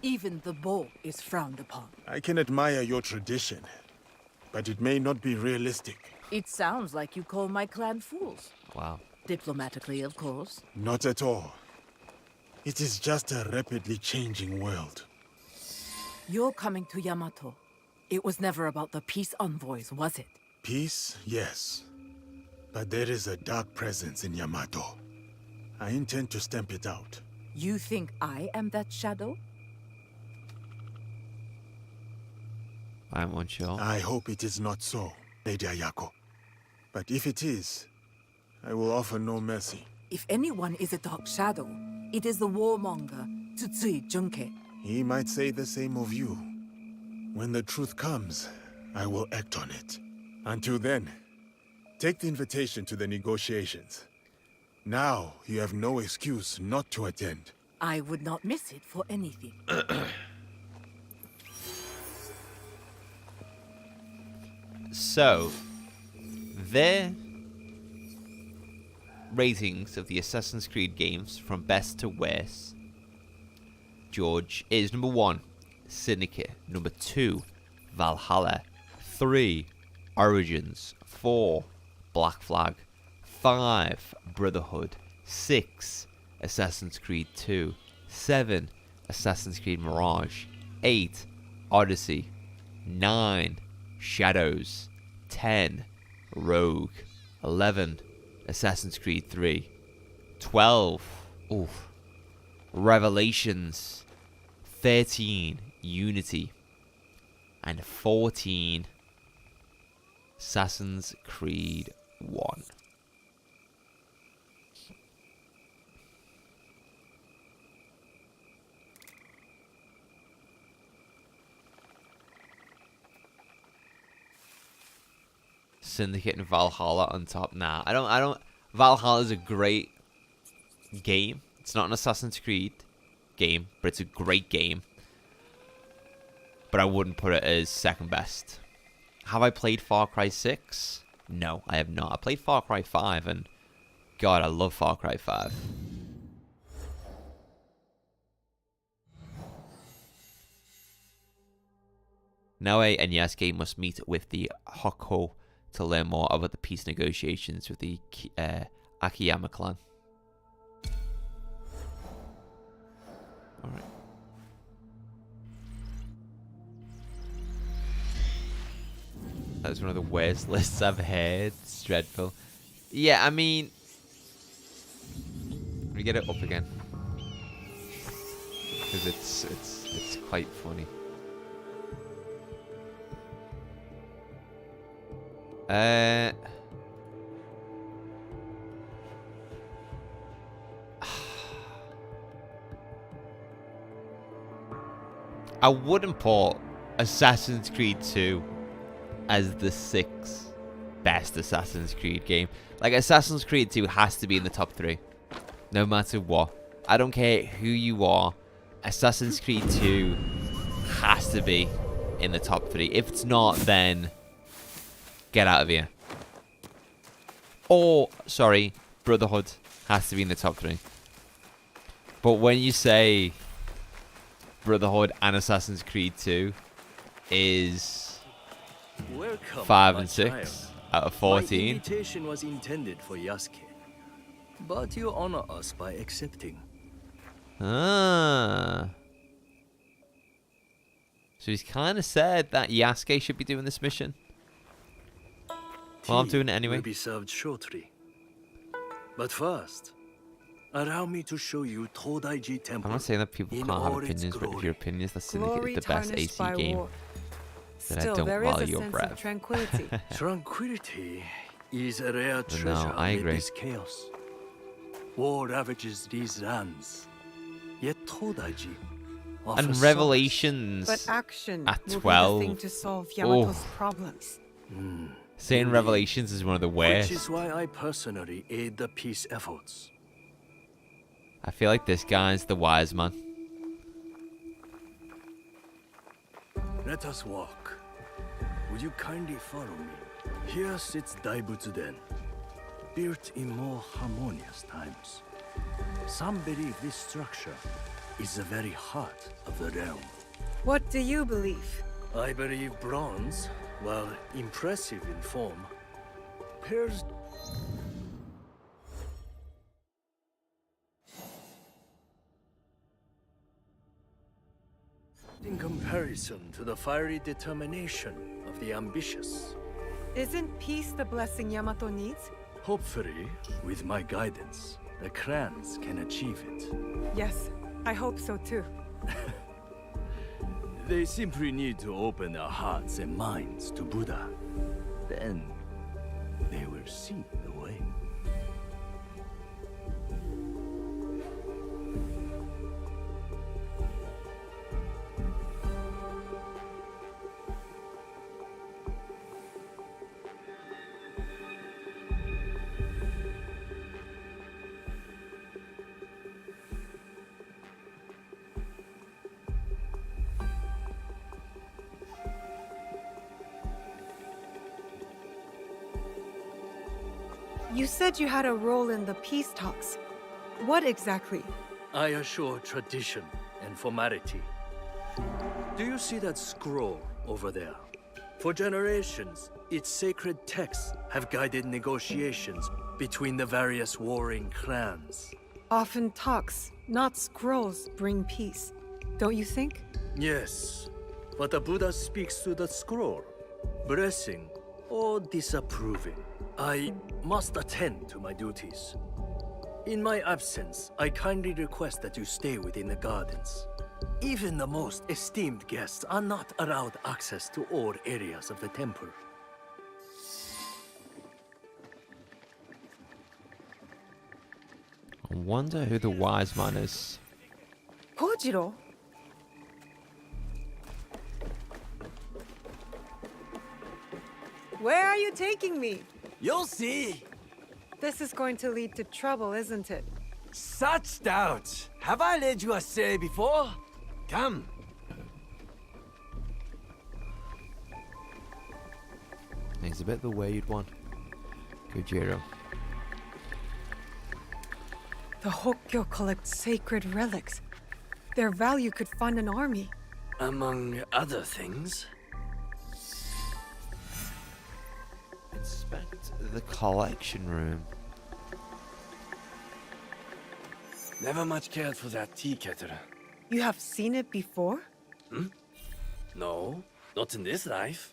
Even the bow is frowned upon. I can admire your tradition, but it may not be realistic. It sounds like you call my clan fools. Wow. Diplomatically, of course. Not at all. It is just a rapidly changing world. You're coming to Yamato. It was never about the peace envoys, was it? Peace, yes. But there is a dark presence in Yamato. I intend to stamp it out. You think I am that shadow? I'm unsure. I hope it is not so, Lady Ayako. But if it is, I will offer no mercy. If anyone is a dark shadow, it is the warmonger, Tsutsui Junke. He might say the same of you. When the truth comes, I will act on it. Until then, take the invitation to the negotiations. Now, you have no excuse not to attend. I would not miss it for anything. So, their ratings of the Assassin's Creed games from best to worst, George, is number 1, Syndicate, number 2, Valhalla, 3, Origins, 4, Black Flag, 5, Brotherhood, 6, Assassin's Creed 2, 7, Assassin's Creed Mirage, 8, Odyssey, 9, Shadows, 10, Rogue, 11, Assassin's Creed 3, 12, Revelations, 13, Unity, and 14, Assassin's Creed 1. Syndicate and Valhalla on top. Nah, I don't. Valhalla is a great game. It's not an Assassin's Creed game, but it's a great game. But I wouldn't put it as second best. Have I played Far Cry 6? No, I have not. I played Far Cry 5, and God, I love Far Cry 5. Naoe and Yasuke must meet with the Hoko to learn more about the peace negotiations with the Akiyama clan. Alright. That's one of the worst lists I've heard. It's dreadful. Yeah, I mean... Let me get it up again. Because it's quite funny. I wouldn't put Assassin's Creed 2 as the 6th best Assassin's Creed game. Like, Assassin's Creed 2 has to be in the top 3. No matter what. I don't care who you are. Assassin's Creed 2 has to be in the top 3. If it's not, then get out of here. Or, sorry, Brotherhood has to be in the top 3. But when you say Brotherhood and Assassin's Creed 2 is Welcome, 5 my and 6 child. out of My 14. invitation was intended for Yasuke, but you honor us by accepting. Ah. So he's kind of said that Yasuke should be doing this mission. Well, I'm doing it anyway. Will be served shortly. But first, allow me to show you Todaiji Temple. I'm not saying that people in can't have all its opinions, but if glory. your opinions that Glory Syndicate is the best tarnished AC by game, war. then I Still, don't there is a value your sense breath. of tranquility. Tranquility is a rare No, treasure I amid agree. this chaos. War ravages these lands, yet Todaiji offers And solace. Revelations But action at will 12. be the thing to solve Yamato's Oh. problems. Saying Indeed. Revelations is one of the worst. Which is why I personally aid the peace efforts. I feel like this guy's the wise man. Let us walk. Would you kindly follow me? Here sits Daibutsu-den, built in more harmonious times. Some believe this structure is the very heart of the realm. What do you believe? I believe bronze, while impressive in form, pairs in comparison to the fiery determination of the ambitious. Isn't peace the blessing Yamato needs? Hopefully, with my guidance, the clans can achieve it. Yes, I hope so too. They simply need to open their hearts and minds to Buddha. Then, they will see the way. You said you had a role in the peace talks. What exactly? I assure tradition and formality. Do you see that scroll over there? For generations, its sacred texts have guided negotiations between the various warring clans. Often talks, not scrolls, bring peace. Don't you think? Yes, but the Buddha speaks to the scroll, blessing or disapproving. I must attend to my duties. In my absence, I kindly request that you stay within the gardens. Even the most esteemed guests are not allowed access to all areas of the temple. I wonder who the wise man is. Kojiro? Where are you taking me? You'll see. This is going to lead to trouble, isn't it? Such doubt. Have I led you astray before? Come. He's a bit the weird one. Kojiro. The Hokkyo collect sacred relics. Their value could fund an army. Among other things, Inspect the collection room. never much cared for that tea kettle. You have seen it before? No, not in this life.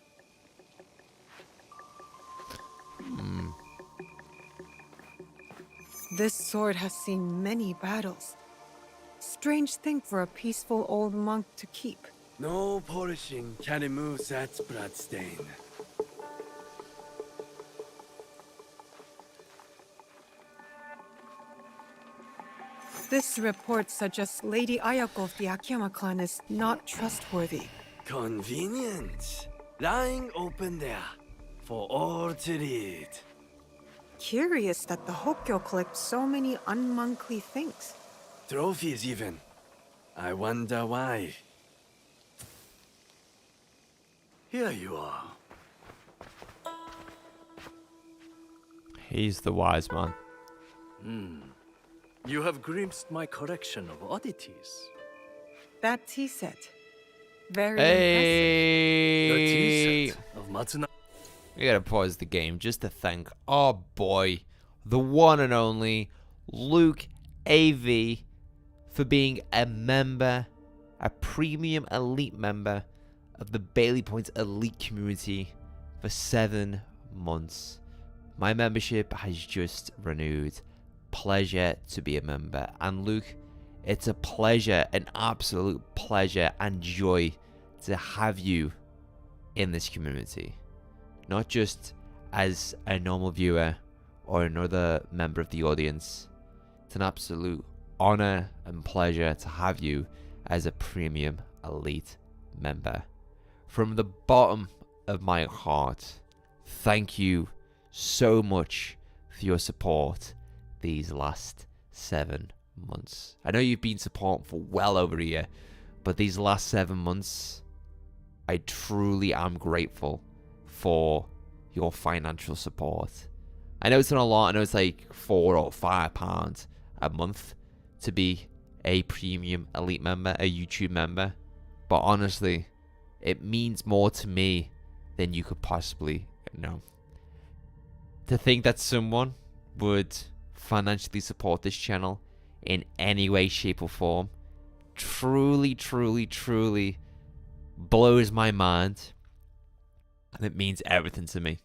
This sword has seen many battles. Strange thing for a peaceful old monk to keep. No polishing can remove that bloodstain. This report suggests Lady Ayako of the Akiyama clan is not trustworthy. Convenient. Lying open there for all to read. Curious that the Hokkyo collect so many unmonkly things. Trophies even. I wonder why. Here you are. He's the wise man. You have glimpsed my collection of oddities. That tea set. Very The Hey! tea set of Matsuna. We gotta pause the game just to thank our boy, the one and only Luke AV, for being a member, a premium elite member of the Bailey Points elite community for 7 months. My membership has just renewed. Pleasure to be a member. And Luke, it's a pleasure, an absolute pleasure and joy to have you in this community. Not just as a normal viewer or another member of the audience. It's an absolute honor and pleasure to have you as a premium elite member. From the bottom of my heart, thank you so much for your support these last 7 months. I know you've been supporting for well over a year, but these last 7 months, I truly am grateful for your financial support. I know it's not a lot. I know it's like £4 or £5 a month to be a premium elite member, a YouTube member, but honestly, it means more to me than you could possibly know. To think that someone would financially support this channel in any way, shape, or form truly, truly, truly blows my mind, and it means everything to me.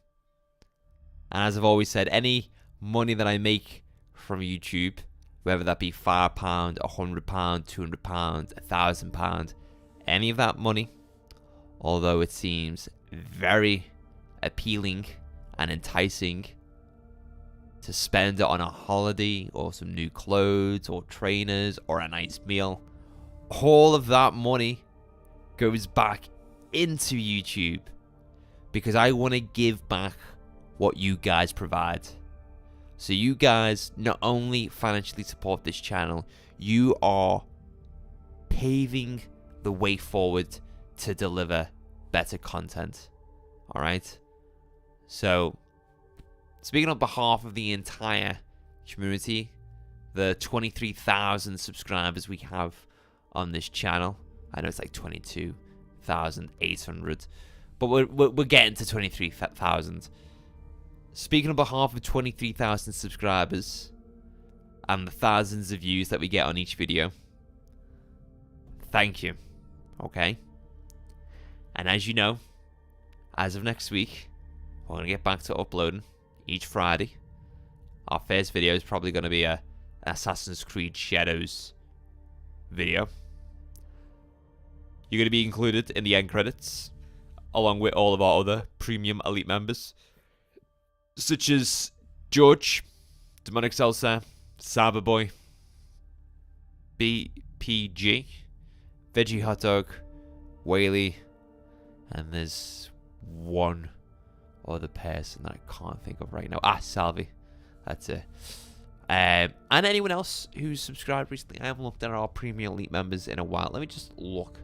And as I've always said, any money that I make from YouTube, whether that be £5, £100, £200, £1,000, any of that money, although it seems very appealing and enticing to spend it on a holiday or some new clothes or trainers or a nice meal, all of that money goes back into YouTube because I want to give back what you guys provide. So you guys not only financially support this channel, you are paving the way forward to deliver better content. Alright? So, speaking on behalf of the entire community, the 23,000 subscribers we have on this channel, I know it's like 22,800, but we're getting to 23,000. Speaking on behalf of 23,000 subscribers and the thousands of views that we get on each video, thank you. Okay? And as you know, as of next week, we're going to get back to uploading each Friday. Our first video is probably going to be a Assassin's Creed Shadows video. You're going to be included in the end credits, along with all of our other premium elite members, such as George, Demonic Salsa, Cyberboy, BPG, Veggie Hot Dog, Whaley, and there's one other person that I can't think of right now. Salvi. That's it. And anyone else who's subscribed recently. I haven't looked at our premium elite members in a while. Let me just look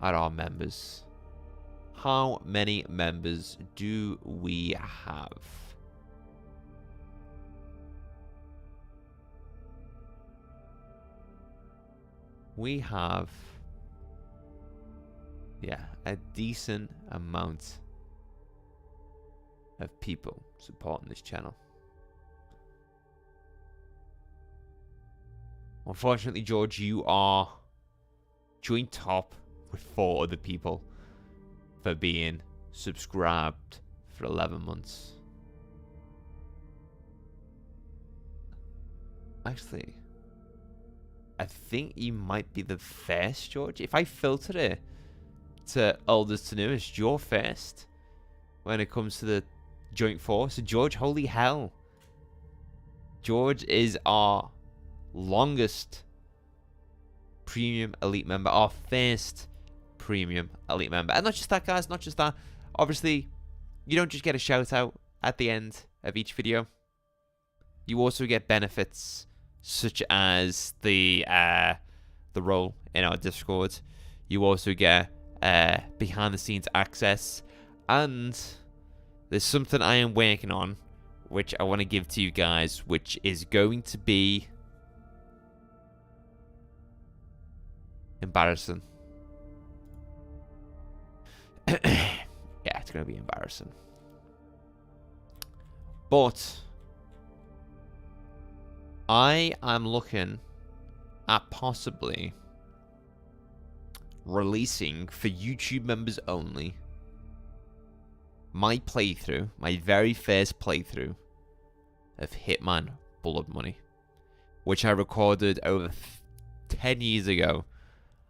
at our members. How many members do we have? We have, yeah, a decent amount of people supporting this channel. Unfortunately, George, you are joint top with 4 other people for being subscribed for 11 months. Actually, I think you might be the first, George. If I filter it to oldest to newest, you're first when it comes to the joint force. So George, holy hell. George is our longest premium elite member, our first premium elite member. And not just that, guys, not just that. Obviously, you don't just get a shout out at the end of each video. You also get benefits such as the role in our Discord. You also get behind the scenes access, and there's something I am working on which I want to give to you guys, which is going to be embarrassing. Yeah, it's going to be embarrassing. But I am looking at possibly releasing for YouTube members only my playthrough, my very first playthrough of Hitman Blood Money, which I recorded over 10 years ago.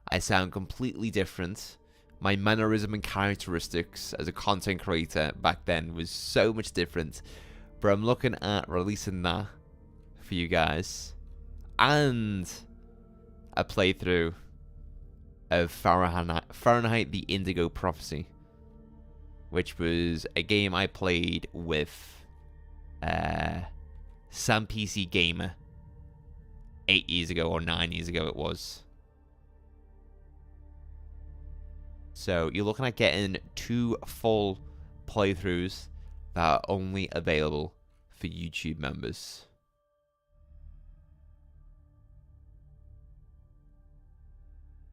I sound completely different. My mannerism and characteristics as a content creator back then was so much different. But I'm looking at releasing that for you guys, and a playthrough of Fahrenheit the Indigo Prophecy, which was a game I played with Sam PC Gamer 8 years ago, or 9 years ago it was. So you're looking at getting 2 full playthroughs that are only available for YouTube members.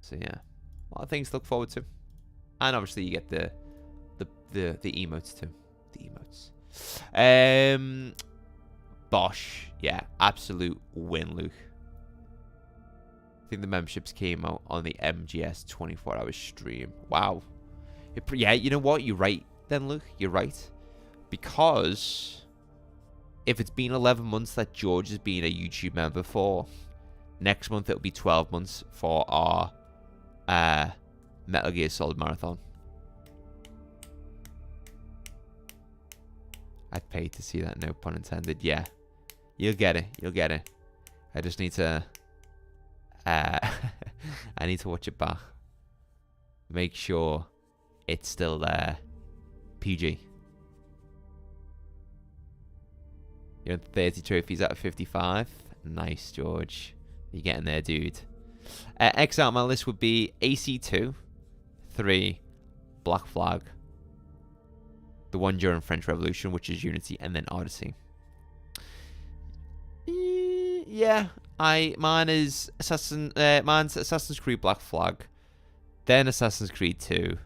So yeah, a lot of things to look forward to, and obviously you get the emotes too, the emotes. Bosh, yeah, absolute win, Luke. I think the memberships came out on the MGS 24-hour stream. Wow. Yeah, you know what? You're right then, Luke. You're right. Because if it's been 11 months that George has been a YouTube member for, next month it'll be 12 months for our Metal Gear Solid Marathon. I'd pay to see that, no pun intended. Yeah. You'll get it. You'll get it. I just need to... I need to watch it back. Make sure it's still there. PG. You're on 30 trophies out of 55. Nice, George. You're getting there, dude. X out my list would be AC2, 3, Black Flag, the one during French Revolution, which is Unity, and then Odyssey. Yeah, mine's Assassin's Creed Black Flag, then Assassin's Creed 2,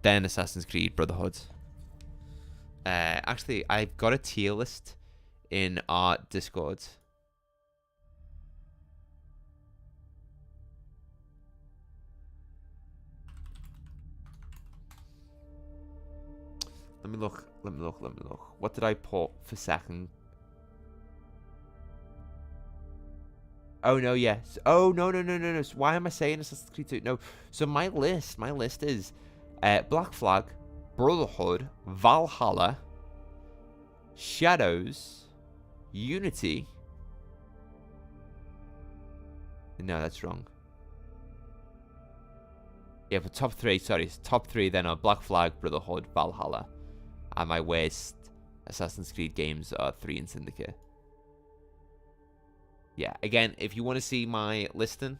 then Assassin's Creed Brotherhood. Actually, I've got a tier list in our Discord. Let me look. What did I put for second? Oh, no, yes. Oh, no. So why am I saying Assassin's Creed 2? No. So my list is Black Flag, Brotherhood, Valhalla, Shadows, Unity. No, that's wrong. Yeah, but top 3, sorry. Top 3 then are Black Flag, Brotherhood, Valhalla. And my worst Assassin's Creed games are 3 and Syndicate. Yeah, again, if you want to see my listing,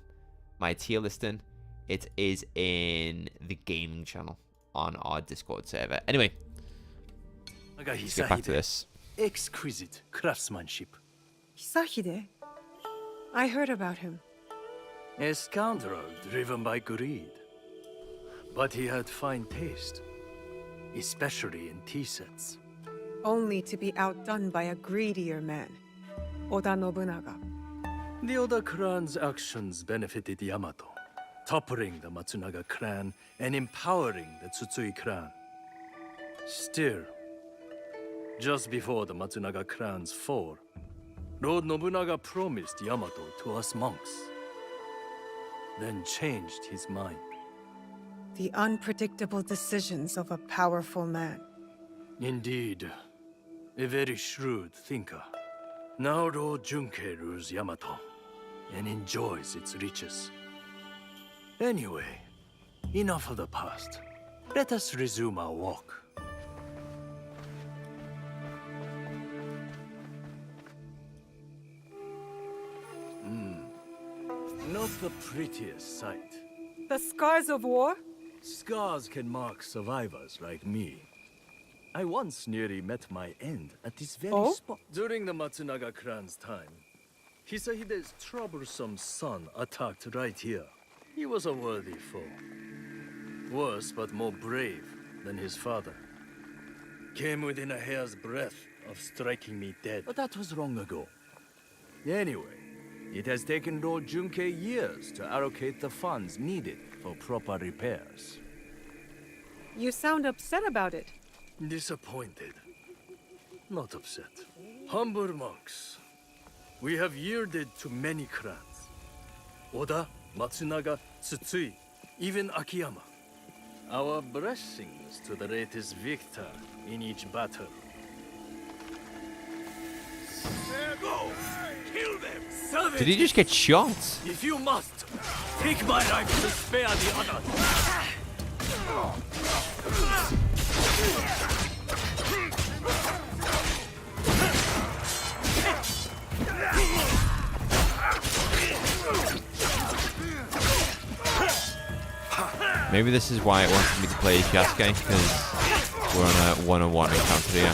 my tier listing, it is in the gaming channel on our Discord server. Anyway, let's get back to this. Exquisite craftsmanship. Hisahide? I heard about him. A scoundrel driven by greed. But he had fine taste, especially in tea sets. Only to be outdone by a greedier man, Oda Nobunaga. The Oda clan's actions benefited Yamato, toppling the Matsunaga clan and empowering the Tsutsui clan. Still, just before the Matsunaga clan's fall, Lord Nobunaga promised Yamato to us monks, then changed his mind. The unpredictable decisions of a powerful man. Indeed, a very shrewd thinker. Now Lord Junkei rules Yamato, and enjoys its riches. Anyway, enough of the past. Let us resume our walk. Not the prettiest sight. The scars of war? Scars can mark survivors like me. I once nearly met my end at this very spot. During the Matsunaga clan's time, Hisahide's troublesome son attacked right here. He was a worthy foe. Worse but more brave than his father. Came within a hair's breadth of striking me dead. But that was long ago. Anyway, it has taken Lord Junkei years to allocate the funds needed for proper repairs. You sound upset about it. Disappointed. Not upset. Humble monks. We have yielded to many clans. Oda, Matsunaga, Tsutsui, even Akiyama. Our blessings to the latest victor in each battle. Go! Kill them! Savage! Did he just get shot? If you must, take my life to spare the others. Maybe this is why it wanted me to play Yasuke, because we're on a one-on-one encounter here.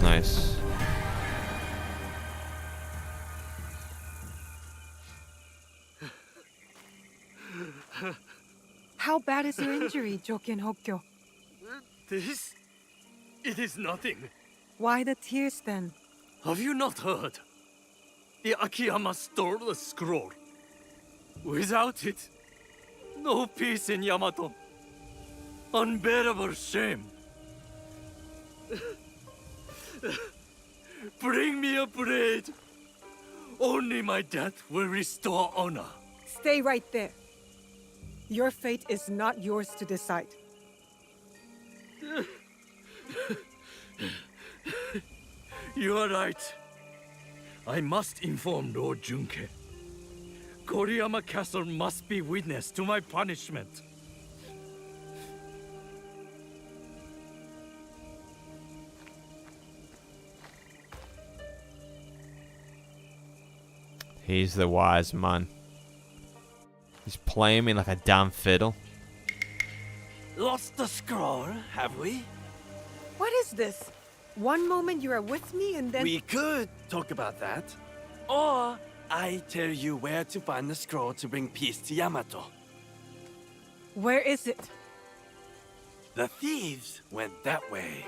Nice. How bad is your injury, Joken Hokkyo? This? It is nothing. Why the tears then? Have you not heard? The Akiyama stole the scroll. Without it, no peace in Yamato. Unbearable shame. Bring me a blade. Only my death will restore honor. Stay right there. Your fate is not yours to decide. You are right. I must inform Lord Junkei. Koriyama Castle must be witness to my punishment. He's the wise man. He's playing me like a damn fiddle. Lost the scroll, have we? What is this? One moment you are with me and then... We could talk about that. Or I tell you where to find the scroll to bring peace to Yamato. Where is it? The thieves went that way.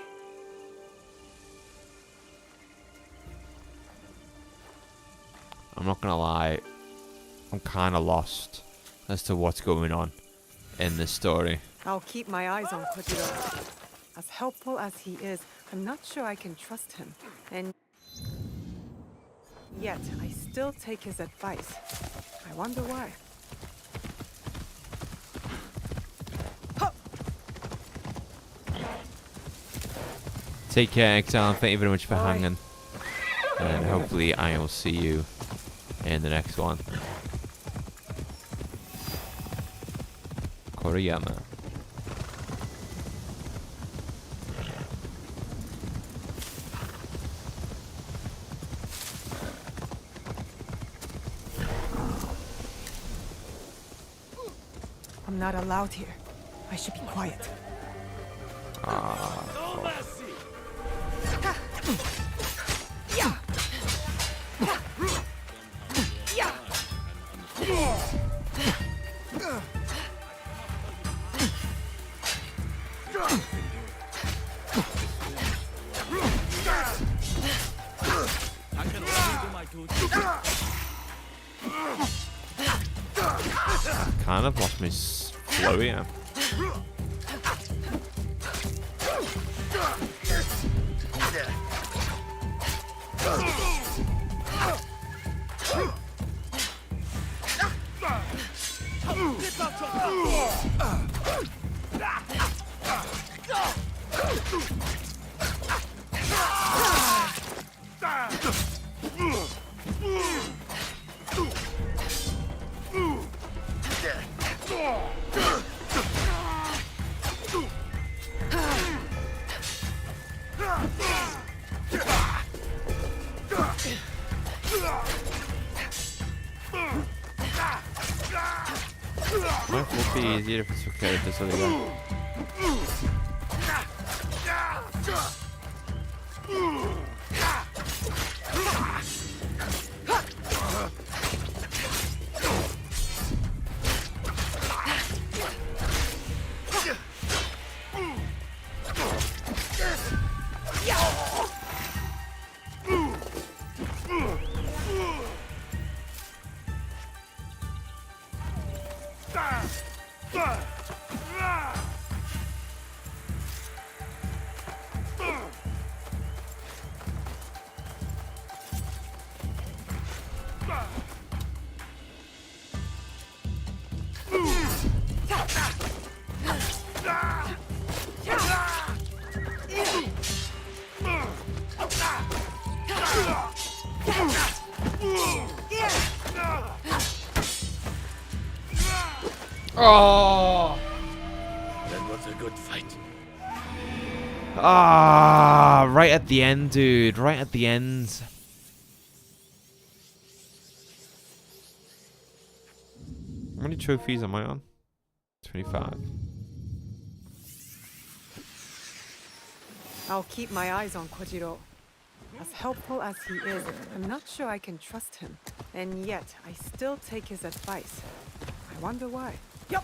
I'm not gonna lie, I'm kinda lost as to what's going on in this story. I'll keep my eyes on Kojiro. As helpful as he is, I'm not sure I can trust him. And yet, I still take his advice. I wonder why. Take care, Exile, and thank you very much for Bye. hanging. And hopefully I will see you in the next one. Koriyama. I'm not allowed here. I should be quiet. No mercy! I can only do my duty. Kind of lost my flow here. It would be easier if it's okay if it's over there. Oh! That was a good fight. Ah, right at the end, dude. Right at the end. How many trophies am I on? 25. I'll keep my eyes on Kojiro. As helpful as he is, I'm not sure I can trust him. And yet, I still take his advice. I wonder why. Yup.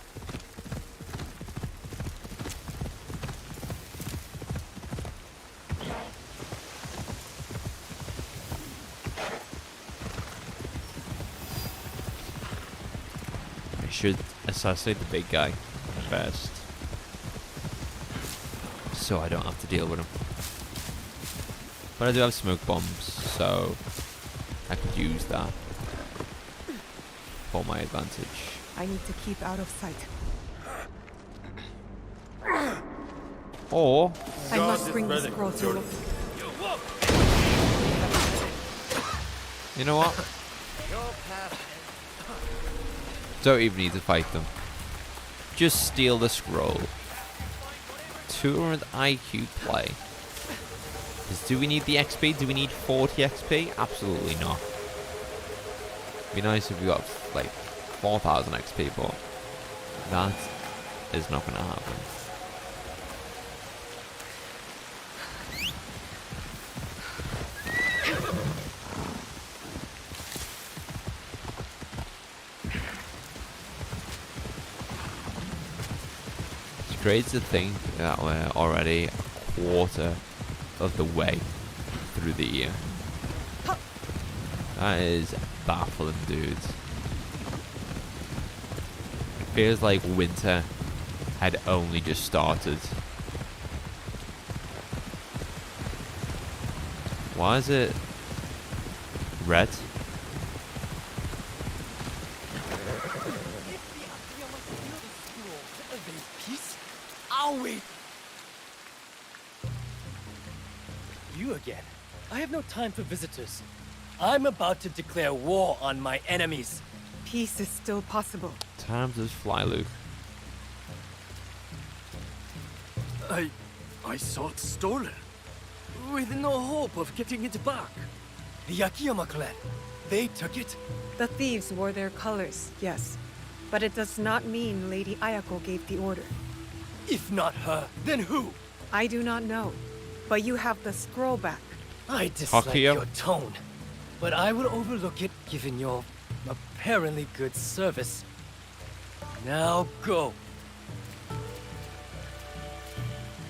I should assassinate the big guy first, so I don't have to deal with him. But I do have smoke bombs, so I could use that for my advantage. I need to keep out of sight. Or I must bring the scroll to... you know what? Don't even need to fight them. Just steal the scroll. 200 IQ play. Because do we need the XP? Do we need 40 XP? Absolutely not. It'd be nice if we got like 4,000 XP, but that is not going to happen. It's crazy to think that we're already a quarter of the way through the year. That is baffling, dudes. It feels like winter had only just started. Why is it red? I'll wait. You again. I have no time for visitors. I'm about to declare war on my enemies. Peace is still possible. Time to fly, Luke. I saw it stolen. With no hope of getting it back. The Yakiyama clan. They took it. The thieves wore their colors, yes. But it does not mean Lady Ayako gave the order. If not her, then who? I do not know. But you have the scroll back. I dislike Hakuyo? your tone. But I will overlook it given your apparently good service. Now go.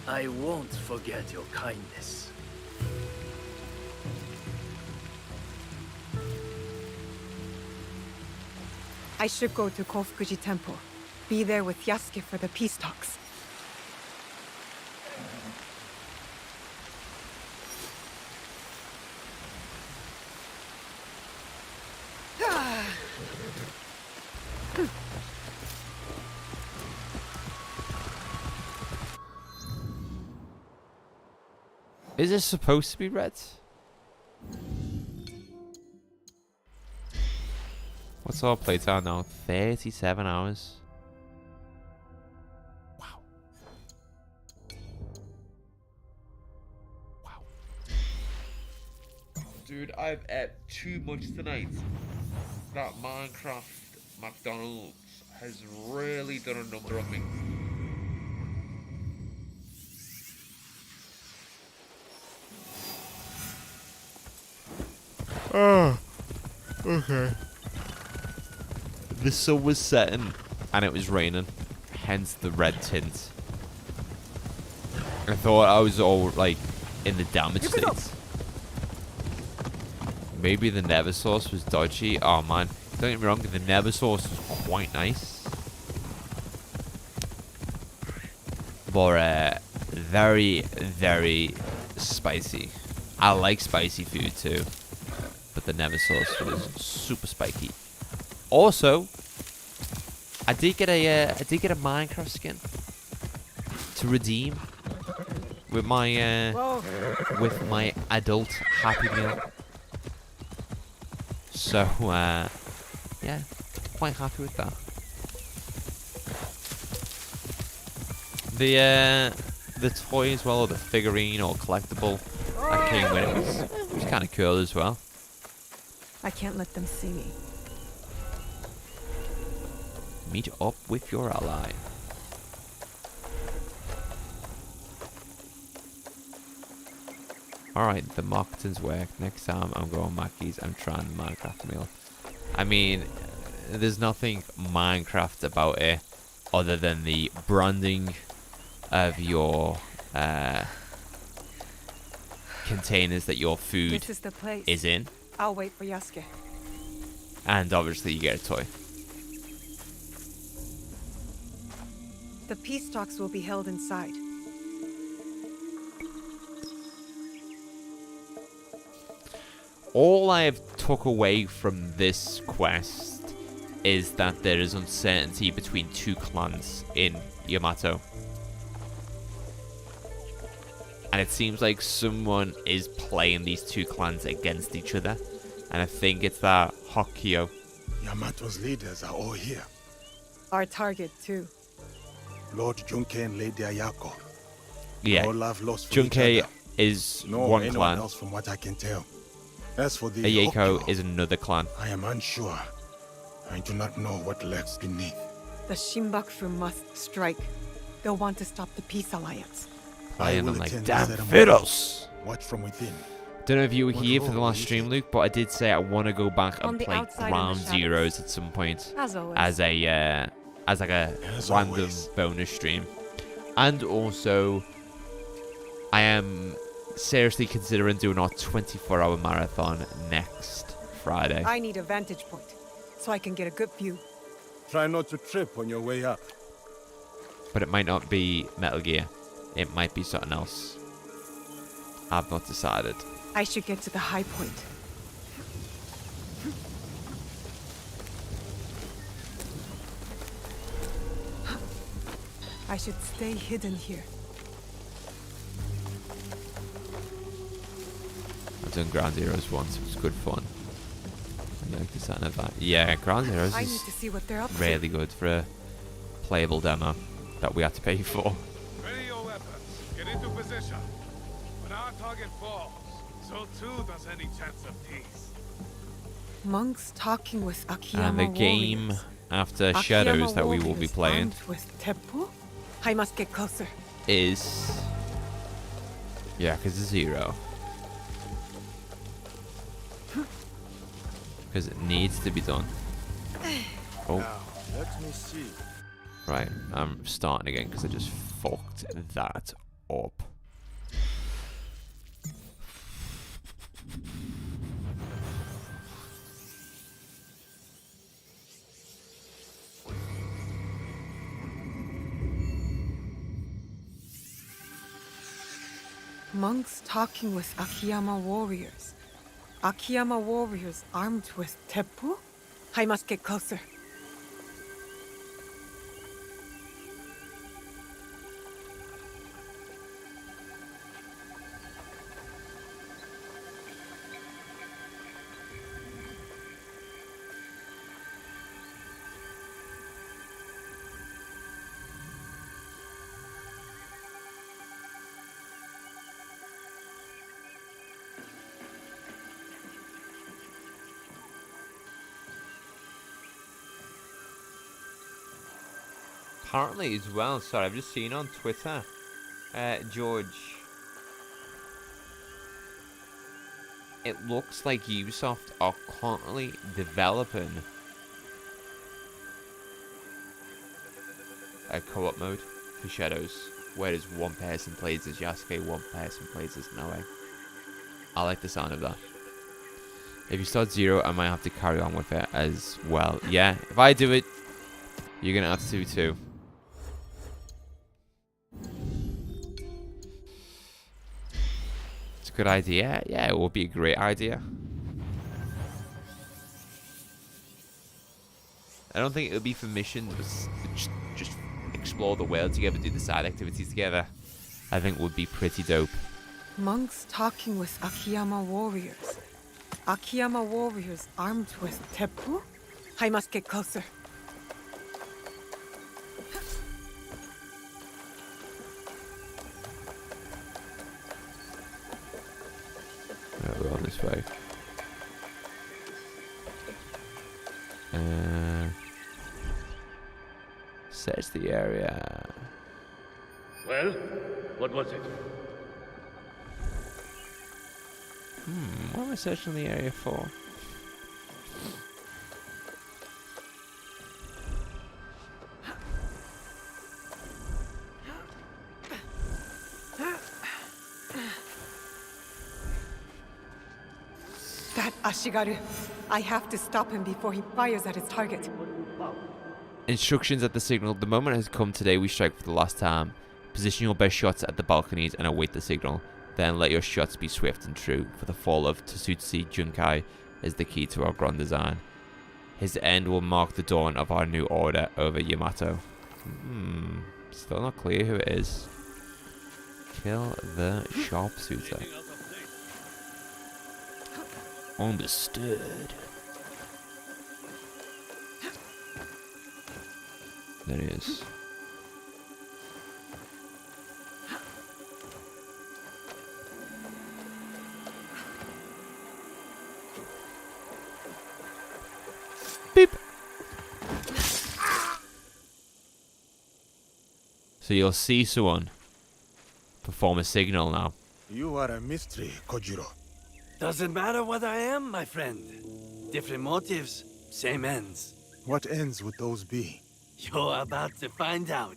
I won't forget your kindness. I should go to Kofukuji Temple. Be there with Yasuke for the peace talks. Is this supposed to be red? What's our playtime now? 37 hours. Wow. Wow. Dude, I've ate too much tonight. That Minecraft McDonald's has really done a number on me. Oh, okay. The sun was setting and it was raining, hence the red tint. I thought I was all like in the damage states. Maybe the nether source was dodgy. Oh man, don't get me wrong, the nether source was quite nice. But very, very spicy. I like spicy food too. But the nether source was super spiky. Also, I did get a Minecraft skin to redeem with my adult Happy Meal. So yeah, quite happy with that. The toy as well, or the figurine or collectible that came with it was kind of cool as well. I can't let them see me. Meet up with your ally. Alright, the marketing's work. Next time I'm going Mackey's, I'm trying the Minecraft meal. I mean, there's nothing Minecraft about it other than the branding of your containers that your food This is the place. is in. I'll wait for Yasuke. And obviously you get a toy. The peace talks will be held inside. All I have took away from this quest is that there is uncertainty between two clans in Yamato. And it seems like someone is playing these two clans against each other. And I think it's that Hokkyo. Yamato's leaders are all here. Our target, too. Lord Junkei and Lady Ayako. Yeah, All have lost for each Junkei other. is No, one anyone clan. else from what I can tell. As for the Ayako Hokkyo, is another clan. I am unsure. I do not know what lurks beneath. The Shinbaku must strike. They'll want to stop the peace alliance. Playing will them like attend damn the ceremony. fiddles. Watch from within. Don't know if you were What here for the role last do you stream, take? Luke, but I did say I want to go back On and the play outside in the Ground shadows. Zeroes at some point As always. as like a As random always. bonus stream. And also, I am seriously considering doing our 24-hour marathon next Friday. I need a vantage point, so I can get a good view. Try not to trip on your way up. But it might not be Metal Gear. It might be something else. I've not decided. I should get to the high point. I should stay hidden here. I've done Ground Zeroes once. It was good fun. I like the sound of that. Yeah, Ground Zeroes I need is to see what they're up to. really good for a playable demo that we had to pay for. Ready your weapons. Get into position. When our target falls, so too does any chance of peace. Monks talking with Akiyama And the game warriors. after Akiyama Shadows that we will be warriors playing armed with teppu? I must get closer. is Yakuza 0. Because it needs to be done. Oh, Now, let me see. right. I'm starting again because I just fucked that up. Monks talking with Akiyama warriors. Akiyama warriors armed with teppu? I must get closer. Apparently as well, sorry, I've just seen on Twitter, George, it looks like Ubisoft are currently developing a co-op mode for Shadows, where there's one person plays as Yasuke, one person plays as Noe. I like the sound of that. If you start 0, I might have to carry on with it as well. Yeah, if I do it, you're gonna have to do too. It's a good idea. Yeah, it would be a great idea. I don't think it would be for missions, but just explore the world together, do the side activities together. I think would be pretty dope. Monks talking with Akiyama warriors. Akiyama warriors armed with teppu? I must get closer. Right, we're on this way. Search the area. Well, what was it? What am I searching the area for? That Ashigaru. I have to stop him before he fires at his target. Instructions at the signal. The moment has come. Today we strike for the last time. Position your best shots at the balconies and await the signal. Then let your shots be swift and true, for the fall of Tatsutsu Junkai is the key to our grand design. His end will mark the dawn of our new order over Yamato. Still not clear who it is. Kill the sharpshooter. Understood. There he is. Beep. So you'll see someone perform a signal now. You are a mystery, Kojiro. Doesn't matter what I am, my friend. Different motives, same ends. What ends would those be? You're about to find out.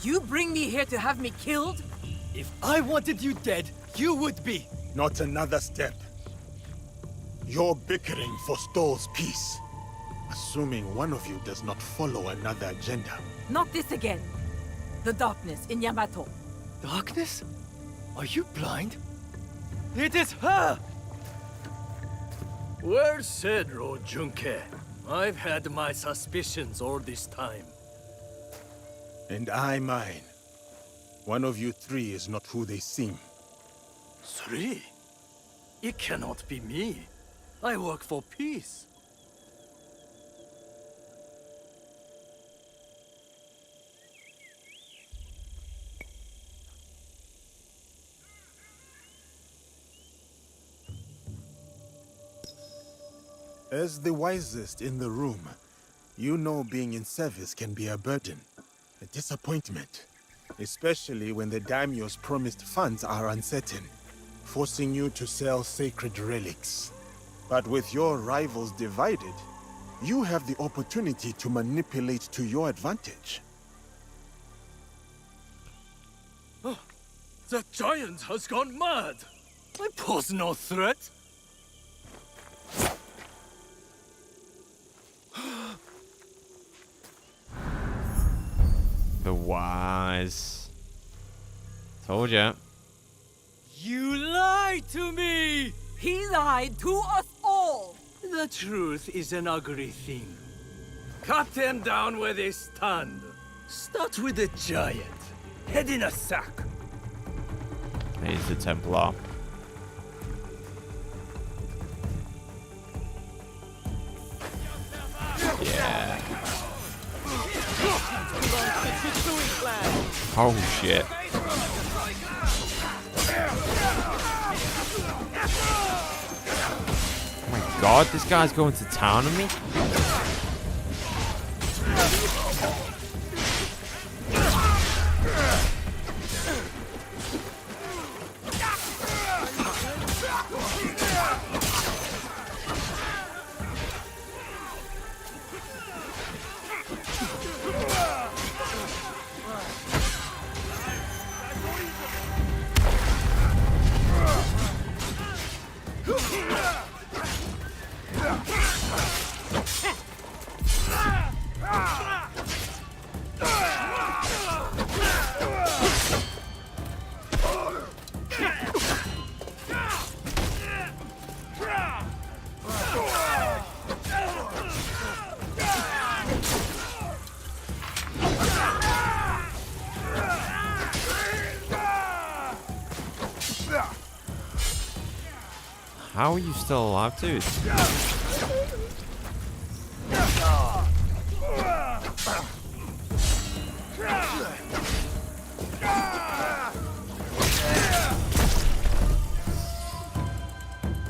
You bring me here to have me killed? If I wanted you dead, you would be. Not another step. You're bickering for Stoll's peace. Assuming one of you does not follow another agenda. Not this again. The darkness in Yamato. Darkness? Are you blind? It is her! Well said, Junke. I've had my suspicions all this time. And I mine. One of you three is not who they seem. 3? It cannot be me. I work for peace. As the wisest in the room, you know being in service can be a burden, a disappointment, especially when the daimyo's promised funds are uncertain, forcing you to sell sacred relics. But with your rivals divided, you have the opportunity to manipulate to your advantage. The giant has gone mad! I pose no threat! The wise. Told ya. You lied to me! He lied to us all! The truth is an ugly thing. Cut them down where they stand. Start with the giant. Head in a sack. He's the Templar. Yeah. Oh shit. Oh my god, this guy's going to town on me? How are you still alive, dude? There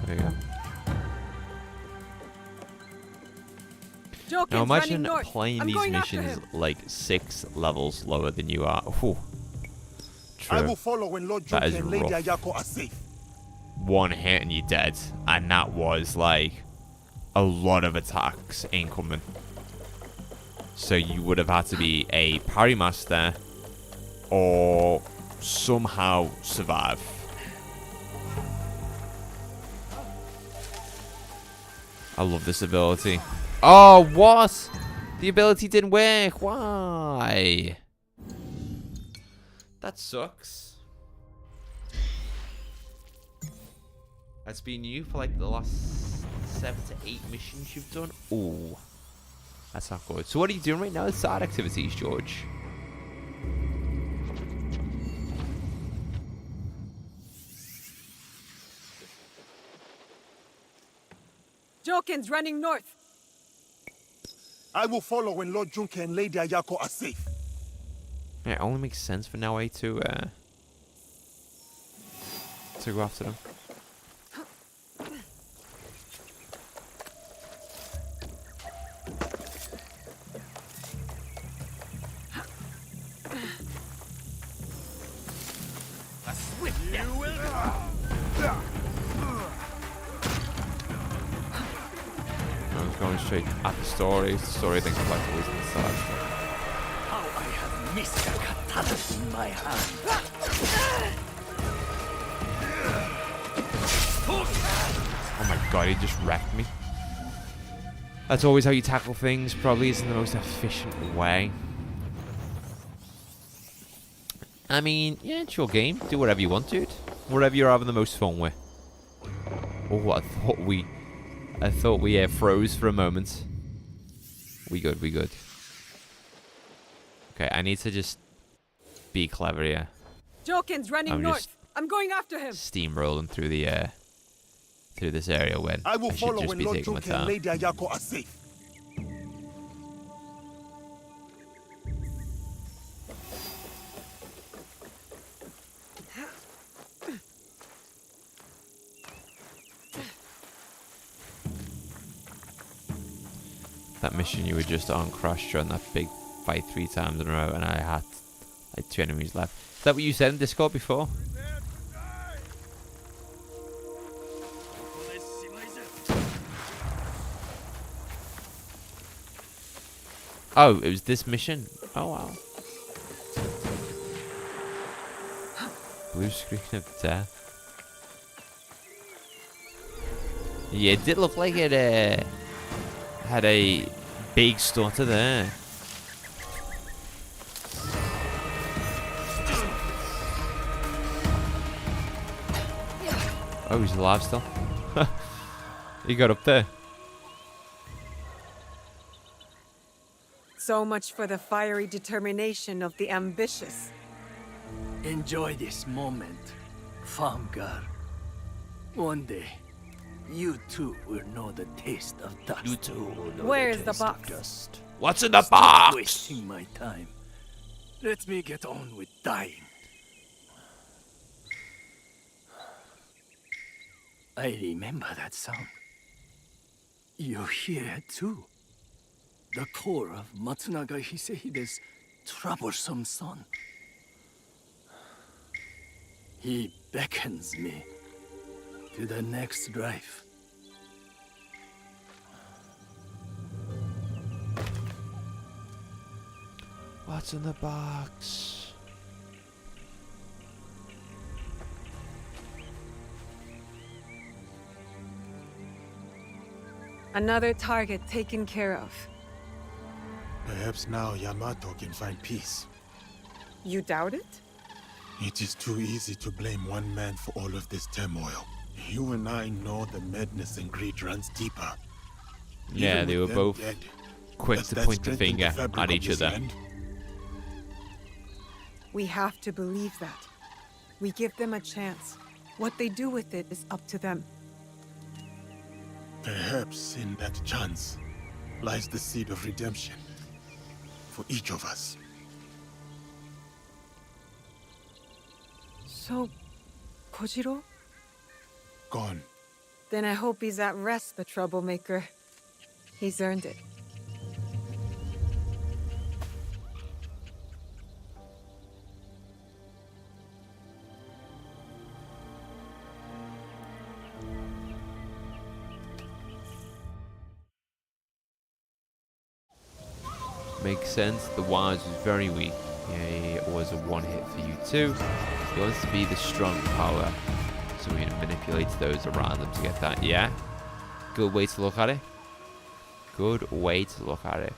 you go. Now imagine playing these missions like 6 levels lower than you are. Ooh. True. I will follow when Lord That is Junke and Lady rough. Ayako are safe. One hit and you're dead, and that was like a lot of attacks incoming. So you would have had to be a parry master or somehow survive. I love this ability. Oh, what? The ability didn't work. Why? That sucks. That's been you for like the last 7 to 8 missions you've done. Ooh, that's not good. So what are you doing right now? Side activities, George. Joken's running north. I will follow when Lord Junke and Lady Ayako are safe. Yeah, it only makes sense for Naoe to go after them. I was going straight at the story. The story thing is like always on the side. How I have missed the katana in my hand. Oh my god, he just wrecked me. That's always how you tackle things. Probably isn't the most efficient way. I mean, yeah, it's your game. Do whatever you want, dude. Whatever you're having the most fun with. Oh, I thought we froze for a moment. We good, we good. Okay, I need to just be clever here. Joken's running north. I'm going after him. Steamrolling through the through this area when I will should follow just when be Lord taking my Junke and time. Lady Ayako are safe. That mission you were just on crashed during that big fight 3 times in a row, and I had like 2 enemies left. Is that what you said in Discord before? Oh, it was this mission? Oh, wow. Blue screen of death. Yeah, it did look like it had a big stutter there. Oh, he's alive still. He got up there. So much for the fiery determination of the ambitious. Enjoy this moment, Famgar. One day, you too will know the taste of dust. You too will know Where the is the taste of box? dust. What's in the Stop box? wasting my time. Let me get on with dying. I remember that sound. You hear it too. The core of Matsunaga Hisehide's troublesome son. He beckons me to the next life. What's in the box? Another target taken care of. Perhaps now Yamato can find peace. You doubt it? It is too easy to blame one man for all of this turmoil. You and I know the madness and greed runs deeper. Yeah, Even they were with them both dead, quick does to that point the strengthen finger fabric at of each this other. land? We have to believe that. We give them a chance. What they do with it is up to them. Perhaps in that chance lies the seed of redemption for each of us. So, Kojiro? Gone. Then I hope he's at rest, the troublemaker. He's earned it. Makes sense. The Wise was very weak. Yeah, it was a one hit for you too. He wants to be the strong power. So we're going to manipulate those around them to get that. Yeah. Good way to look at it. Good way to look at it.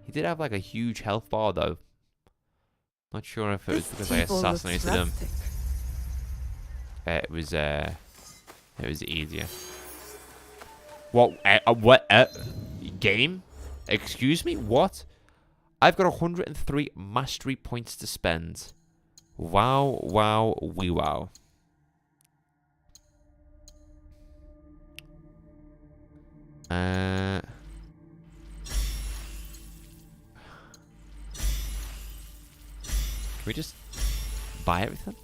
He did have like a huge health bar though. Not sure if it was because I assassinated him. It was easier. What? Game? Excuse me? What? I've got 103 mastery points to spend. Wow, wow, wee wow. Can we just buy everything?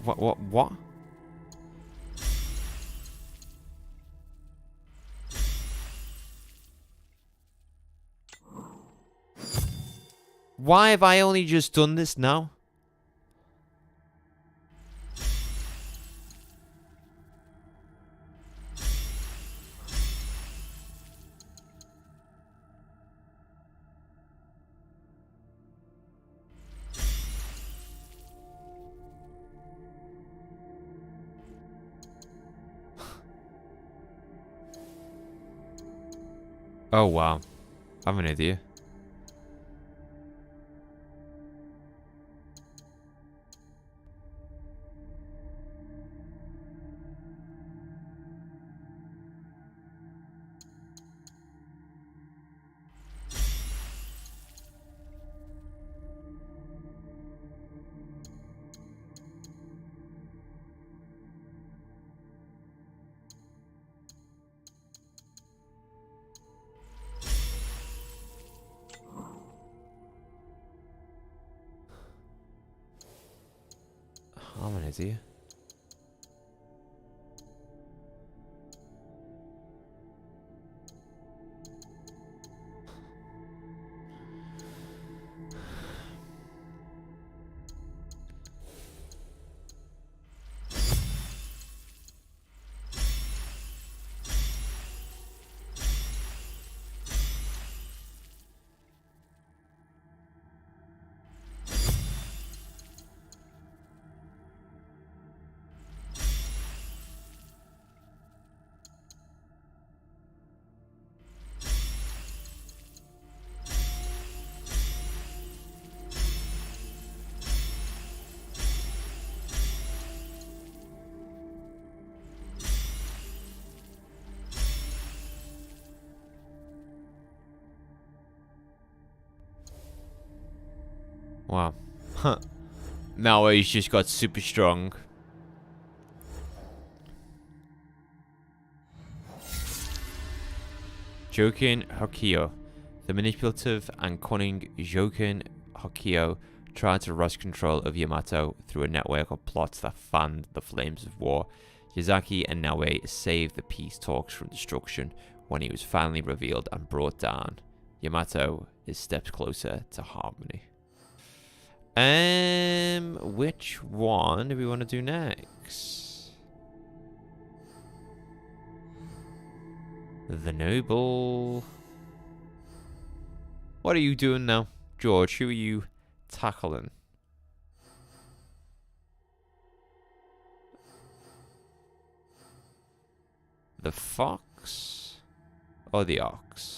What? Why have I only just done this now? Oh wow, I'm an idiot. I'm an idiot. Wow. Huh. Now he's just got super strong. Jokin Hokio. The manipulative and cunning Jokin Hokio tried to wrest control of Yamato through a network of plots that fanned the flames of war. Yazaki and Naoe saved the peace talks from destruction when he was finally revealed and brought down. Yamato is steps closer to harmony. Which one do we want to do next? The Noble. What are you doing now, George? Who are you tackling? The fox or the ox?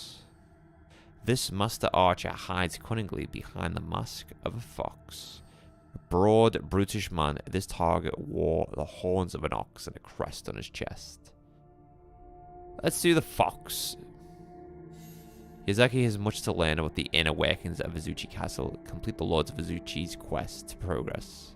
This master archer hides cunningly behind the mask of a fox. A broad, brutish man, this target wore the horns of an ox and a crest on his chest. Let's do the fox. Yazaki has much to learn about the inner workings of Azuchi Castle. Complete the Lords of Azuchi's quest to progress.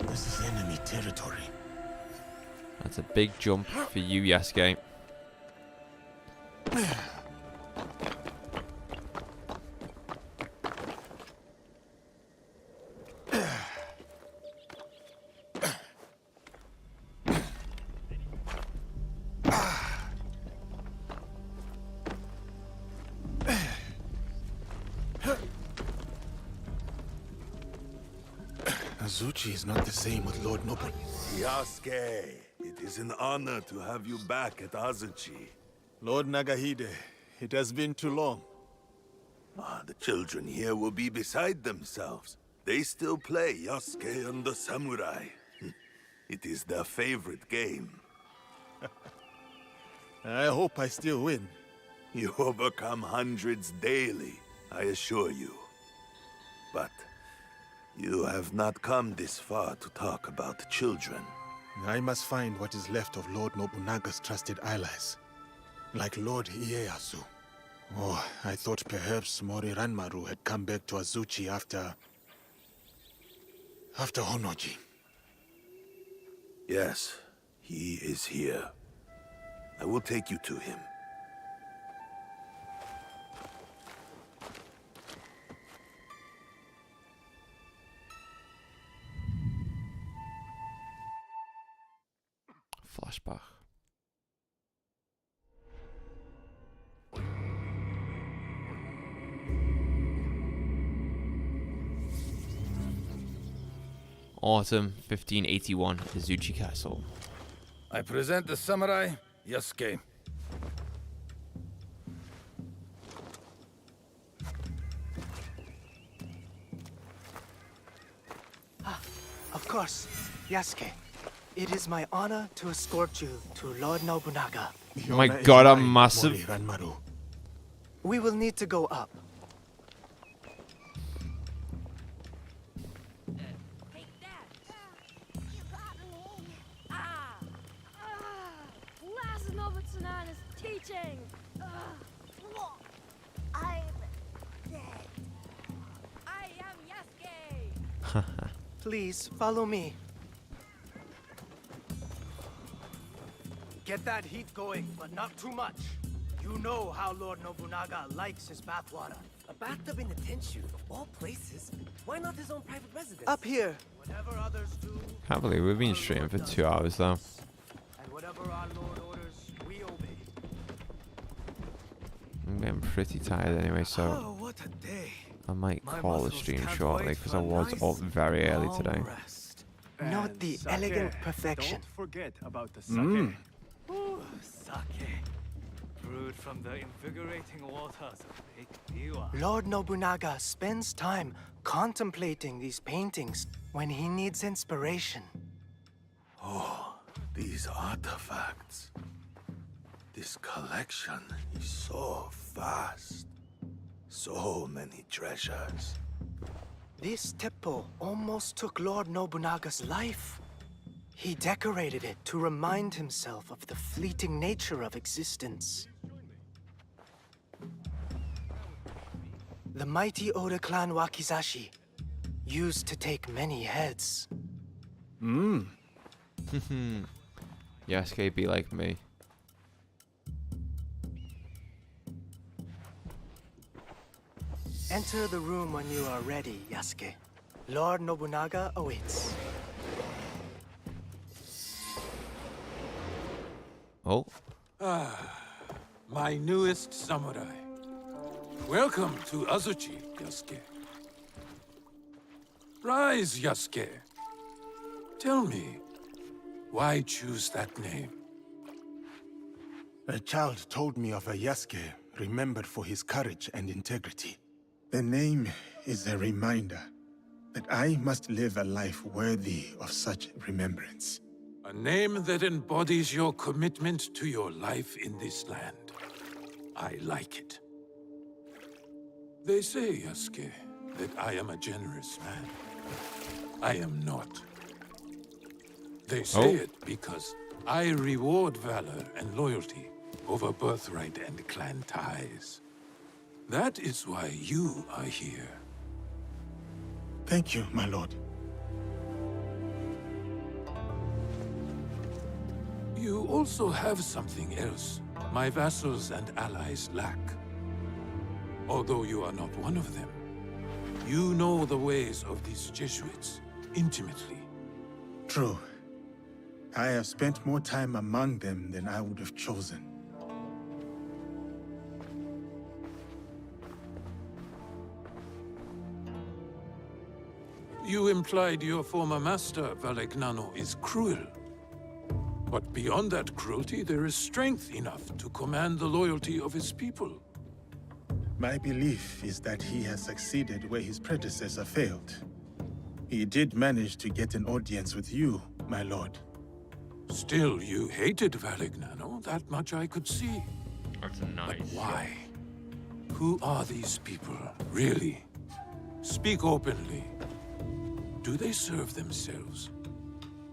This is enemy territory. That's a big jump for you, Yasuke. Azuchi is not the same with Lord Nobu. Yasuke, it is an honor to have you back at Azuchi. Lord Nagahide, it has been too long. The children here will be beside themselves. They still play Yasuke and the Samurai. It is their favorite game. I hope I still win. You overcome hundreds daily, I assure you. But you have not come this far to talk about the children. I must find what is left of Lord Nobunaga's trusted allies, like Lord Ieyasu. Oh, I thought perhaps Mori Ranmaru had come back to Azuchi after Honoji. Yes, he is here. I will take you to him. Flashback. Autumn 1581, Azuchi Castle. I present the samurai, Yasuke. Of course, Yasuke. It is my honor to escort you to Lord Nobunaga. Oh my god, I'm massive. Mori Ranmaru. We will need to go up. Teaching. I'm dead. I am Yasuke. Please, follow me. Get that heat going, but not too much. You know how Lord Nobunaga likes his bathwater. A bathtub in the Tenshu, of all places. Why not his own private residence? Up here. Whatever others do, Can't believe we've been streaming for 2 hours though. and whatever our Lord orders, we obey. I'm getting pretty tired anyway, so Oh, what a day. I might My call the muscles stream can't shortly wait because for I a was nice, up very early long today. rest. Note the elegant perfection. Don't forget about the sake. Ooh, Sake. Brewed from the invigorating waters of Lake Biwa. Lord Nobunaga spends time contemplating these paintings when he needs inspiration. Oh, these artifacts. This collection is so vast. So many treasures. This teppo almost took Lord Nobunaga's life. He decorated it to remind himself of the fleeting nature of existence. The mighty Oda clan Wakizashi used to take many heads. Yasuke be like me. Enter the room when you are ready, Yasuke. Lord Nobunaga awaits. Oh, My newest samurai. Welcome to Azuchi, Yasuke. Rise, Yasuke. Tell me, why choose that name? A child told me of a Yasuke remembered for his courage and integrity. The name is a reminder that I must live a life worthy of such remembrance. A name that embodies your commitment to your life in this land. I like it. They say, Yasuke, that I am a generous man. I am not. They say it because I reward valor and loyalty over birthright and clan ties. That is why you are here. Thank you, my lord. You also have something else my vassals and allies lack. Although you are not one of them, you know the ways of these Jesuits intimately. True. I have spent more time among them than I would have chosen. You implied your former master, Valegnano, is cruel. But beyond that cruelty, there is strength enough to command the loyalty of his people. My belief is that he has succeeded where his predecessor failed. He did manage to get an audience with you, my lord. Still, you hated Valegnano, that much I could see. that's nice. But why? Who are these people, really? Speak openly. Do they serve themselves?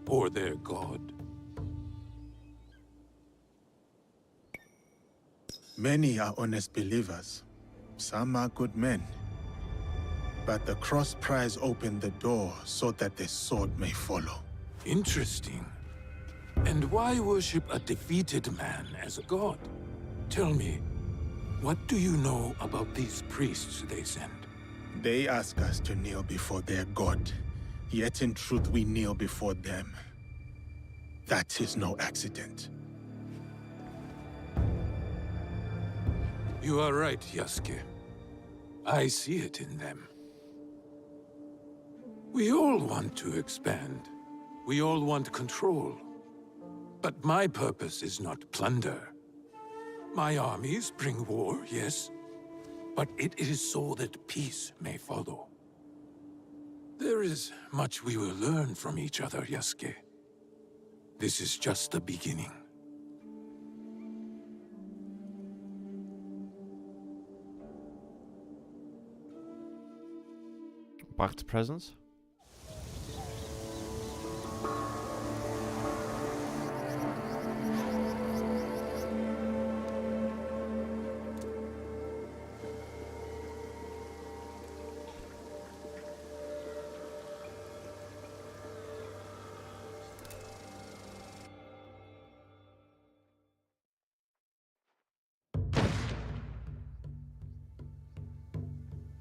Or their god? Many are honest believers. Some are good men. But the cross prize opened the door so that the sword may follow. Interesting. And why worship a defeated man as a god? Tell me, what do you know about these priests they send? They ask us to kneel before their god. Yet in truth we kneel before them. That is no accident. You are right, Yasuke. I see it in them. We all want to expand. We all want control. But my purpose is not plunder. My armies bring war, yes, but it is so that peace may follow. There is much we will learn from each other, Yasuke. This is just the beginning. Back to presents.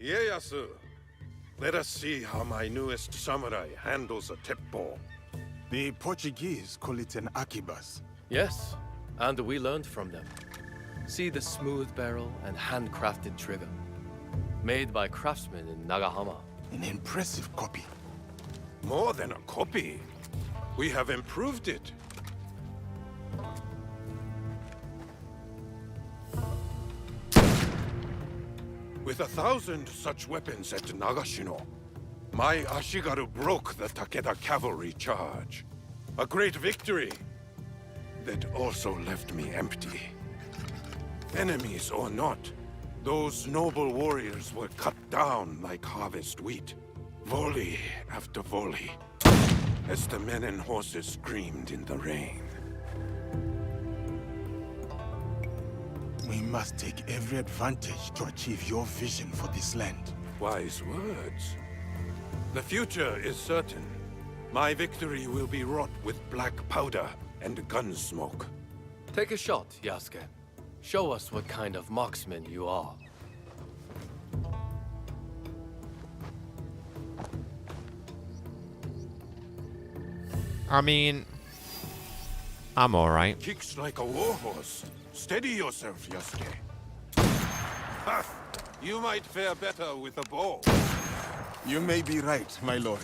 Ieyasu, let us see how my newest samurai handles a teppo. The Portuguese call it an akibas. Yes, and we learned from them. See the smooth barrel and handcrafted trigger. Made by craftsmen in Nagahama. An impressive copy. More than a copy. We have improved it. With 1,000 such weapons at Nagashino, my Ashigaru broke the Takeda cavalry charge. A great victory that also left me empty. Enemies or not, those noble warriors were cut down like harvest wheat. Volley after volley, as the men and horses screamed in the rain. We must take every advantage to achieve your vision for this land. Wise words. The future is certain. My victory will be wrought with black powder and gun smoke. Take a shot, Yasuke. Show us what kind of marksman you are. I mean, I'm alright. Kicks like a warhorse. Steady yourself, Yasuke. Ha! You might fare better with a bow. You may be right, my lord.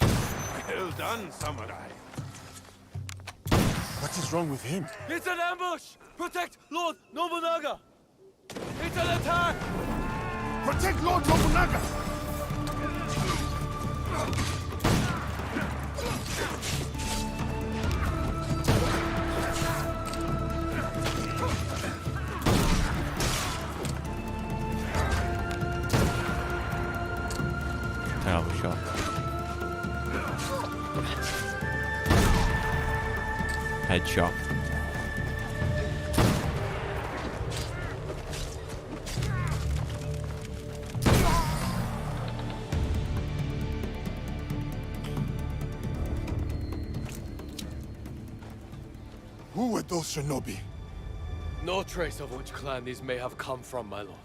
Well done, samurai. What is wrong with him? It's an ambush! Protect Lord Nobunaga! It's an attack! Protect Lord Nobunaga! Terrible shot. Headshot. Who were those shinobi? No trace of which clan these may have come from, my lord.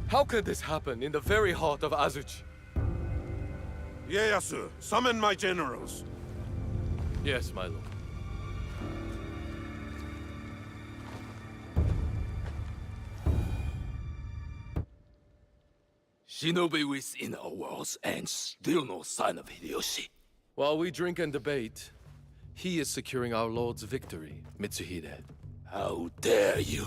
How could this happen in the very heart of Azuchi? Ieyasu, summon my generals. Yes, my lord. Shinobi within our walls and still no sign of Hideyoshi. While we drink and debate, he is securing our lord's victory, Mitsuhide. How dare you!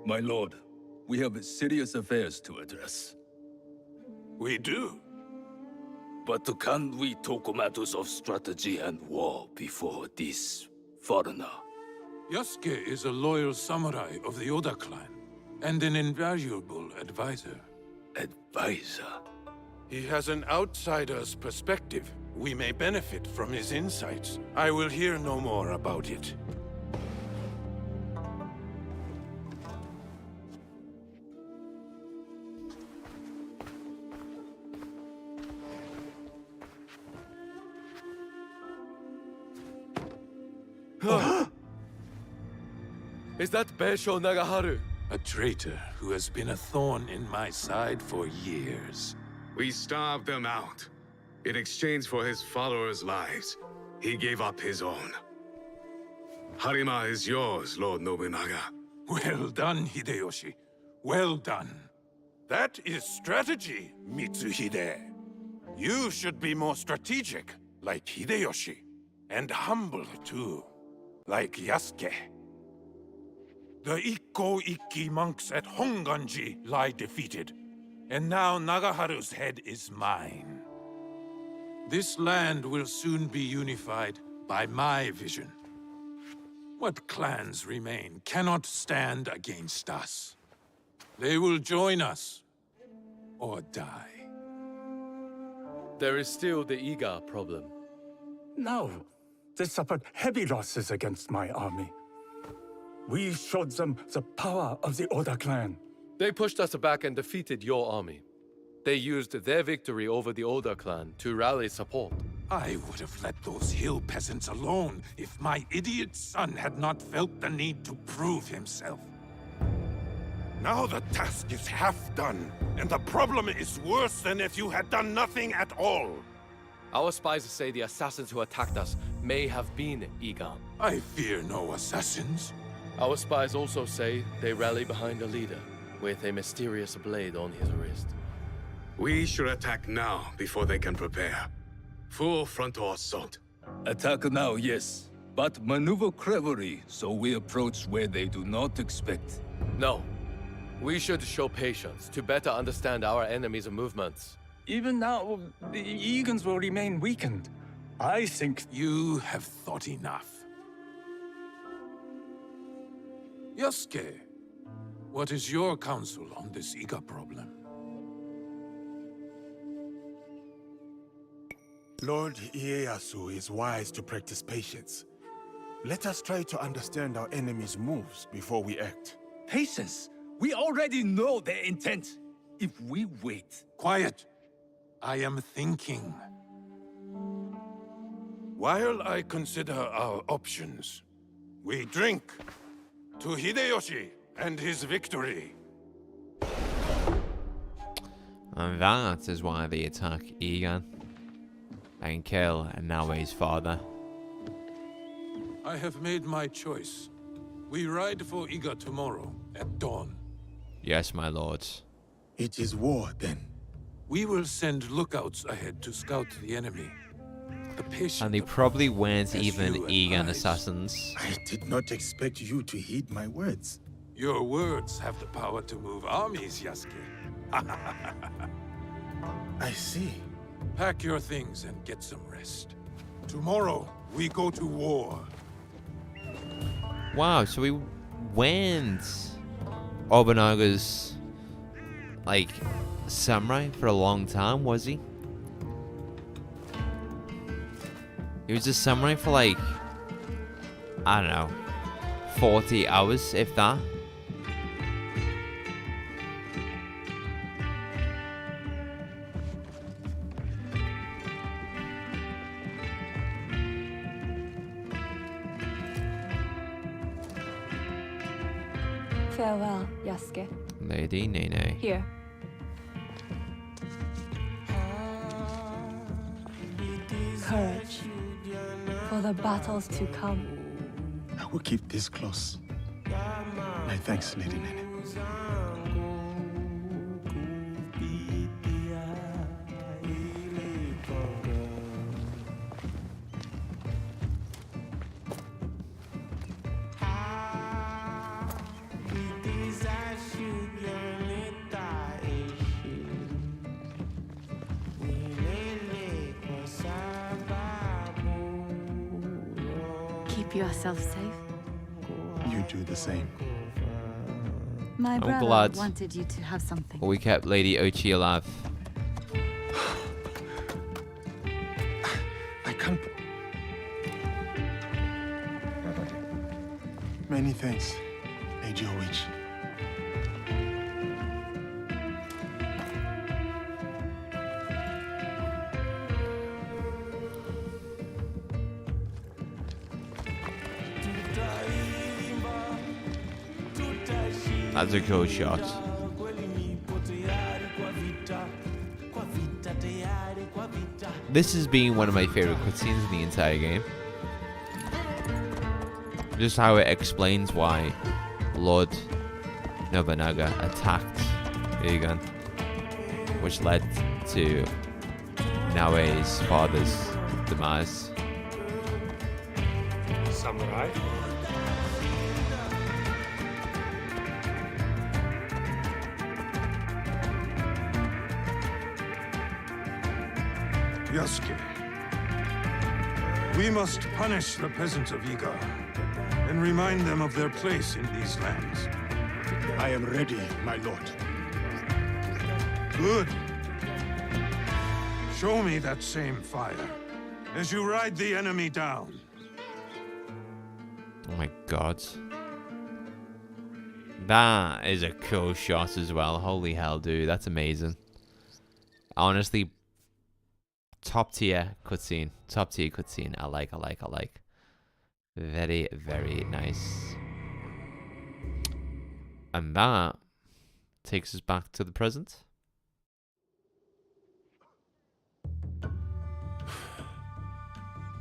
My lord, we have serious affairs to address. We do. But can we talk matters of strategy and war before this foreigner? Yasuke is a loyal samurai of the Oda clan, and an invaluable advisor. Advisor? He has an outsider's perspective. We may benefit from his insights. I will hear no more about it. Is that Beisho Nagaharu? A traitor who has been a thorn in my side for years. We starved them out. In exchange for his followers' lives, he gave up his own. Harima is yours, Lord Nobunaga. Well done, Hideyoshi. Well done. That is strategy, Mitsuhide. You should be more strategic, like Hideyoshi. And humble, too, like Yasuke. The Ikko-Ikki monks at Honganji lie defeated, and now Nagaharu's head is mine. This land will soon be unified by my vision. What clans remain cannot stand against us. They will join us, or die. There is still the Iga problem. No, they suffered heavy losses against my army. We showed them the power of the Oda clan. They pushed us back and defeated your army. They used their victory over the Oda clan to rally support. I would have let those hill peasants alone if my idiot son had not felt the need to prove himself. Now the task is half done, and the problem is worse than if you had done nothing at all. Our spies say the assassins who attacked us may have been Iga. I fear no assassins. Our spies also say they rally behind a leader with a mysterious blade on his wrist. We should attack now before they can prepare. Full frontal assault. Attack now, yes. But maneuver cleverly, so we approach where they do not expect. No. We should show patience to better understand our enemy's movements. Even now, the Egans will remain weakened. I think You have thought enough. Yasuke, what is your counsel on this Iga problem? Lord Ieyasu is wise to practice patience. Let us try to understand our enemy's moves before we act. Patience! We already know their intent. If we wait... Quiet. I am thinking. While I consider our options, we drink to Hideyoshi and his victory. And that is why they attack Egan and kill Naoe's father. I have made my choice. We ride for Iga tomorrow at dawn. Yes, my lords. It is war, then. We will send lookouts ahead to scout the enemy. The patient And they probably weren't as even you Egan advised. assassans. I did not expect you to heed my words. Your words have the power to move armies, Yasuke. I see. Pack your things and get some rest. Tomorrow, we go to war. Wow, so he went Obunaga's, like, samurai for a long time, was he? He was a samurai for, like, I don't know, 40 hours, if that. Farewell, Yasuke. Lady Nene. Here. Courage. For the battles to come. I will keep this close. My thanks, Lady Nene. Keep yourself safe. You do the same. My I'm brother glad wanted you to have something. we kept Lady Ochi alive. I can't... Many thanks, Lady Oichi. That's a cool shot. This has been one of my favorite cutscenes in the entire game. Just how it explains why Lord Nobunaga attacked Egan, which led to Naoe's father's demise. Samurai? Yasuke, we must punish the peasants of Iga and remind them of their place in these lands. I am ready, my lord. Good. Show me that same fire as you ride the enemy down. Oh my god. That is a cool shot as well. Holy hell, dude. That's amazing. Honestly, top tier cutscene. Top tier cutscene. I like. Very, very nice. And that takes us back to the present.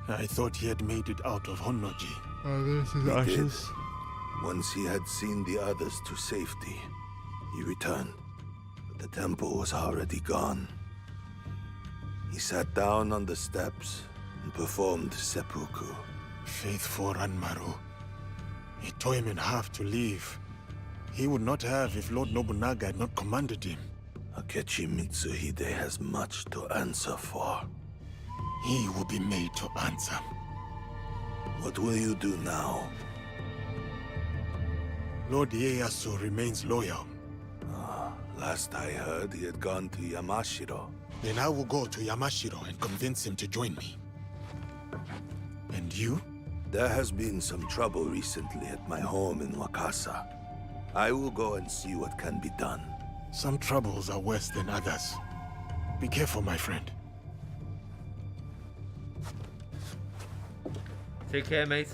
I thought he had made it out of Honnoji. He did. Once he had seen the others to safety, he returned. But the temple was already gone. He sat down on the steps and performed seppuku. Faithful Ranmaru. He tore him in half to leave. He would not have if Lord Nobunaga had not commanded him. Akechi Mitsuhide has much to answer for. He will be made to answer. What will you do now? Lord Ieyasu remains loyal. Last I heard, he had gone to Yamashiro. Then I will go to Yamashiro and convince him to join me. And you? There has been some trouble recently at my home in Wakasa. I will go and see what can be done. Some troubles are worse than others. Be careful, my friend. Take care, mate.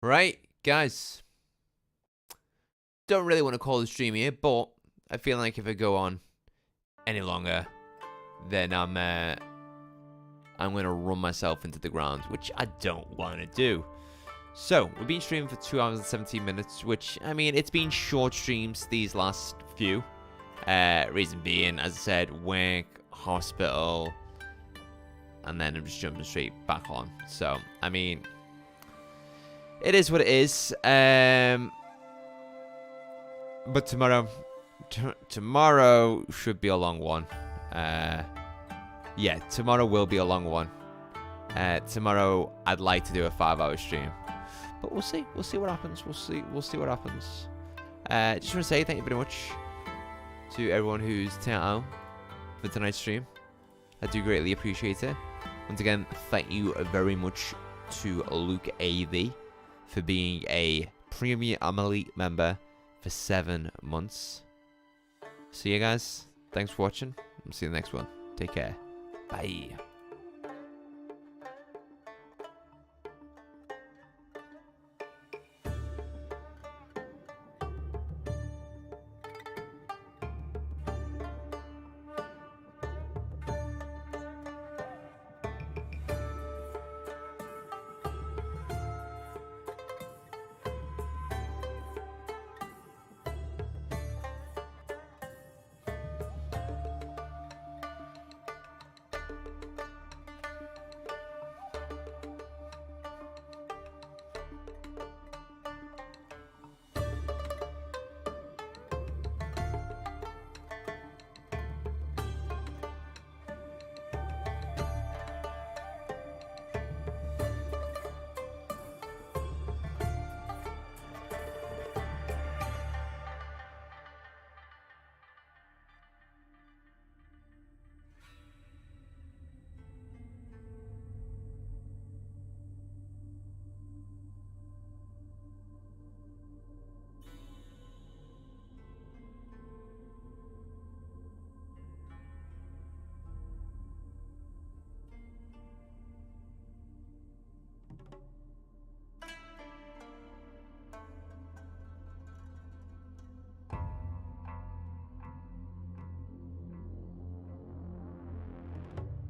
Right, guys. Don't really want to call the stream here, but I feel like if I go on any longer, then I'm going to run myself into the ground, which I don't want to do. So, we've been streaming for 2 hours and 17 minutes, which, I mean, it's been short streams these last few. Reason being, as I said, work, hospital, and then I'm just jumping straight back on. So, I mean, it is what it is. But tomorrow should be a long one. Yeah, tomorrow will be a long one. Tomorrow I'd like to do a 5-hour stream, but we'll see. We'll see what happens. We'll see what happens. Just want to say thank you very much to everyone who's tuned out for tonight's stream. I do greatly appreciate it. Once again, thank you very much to Luke AV for being a Premium Elite member for 7 months. See you guys. Thanks for watching. I'll see you in the next one. Take care. Bye.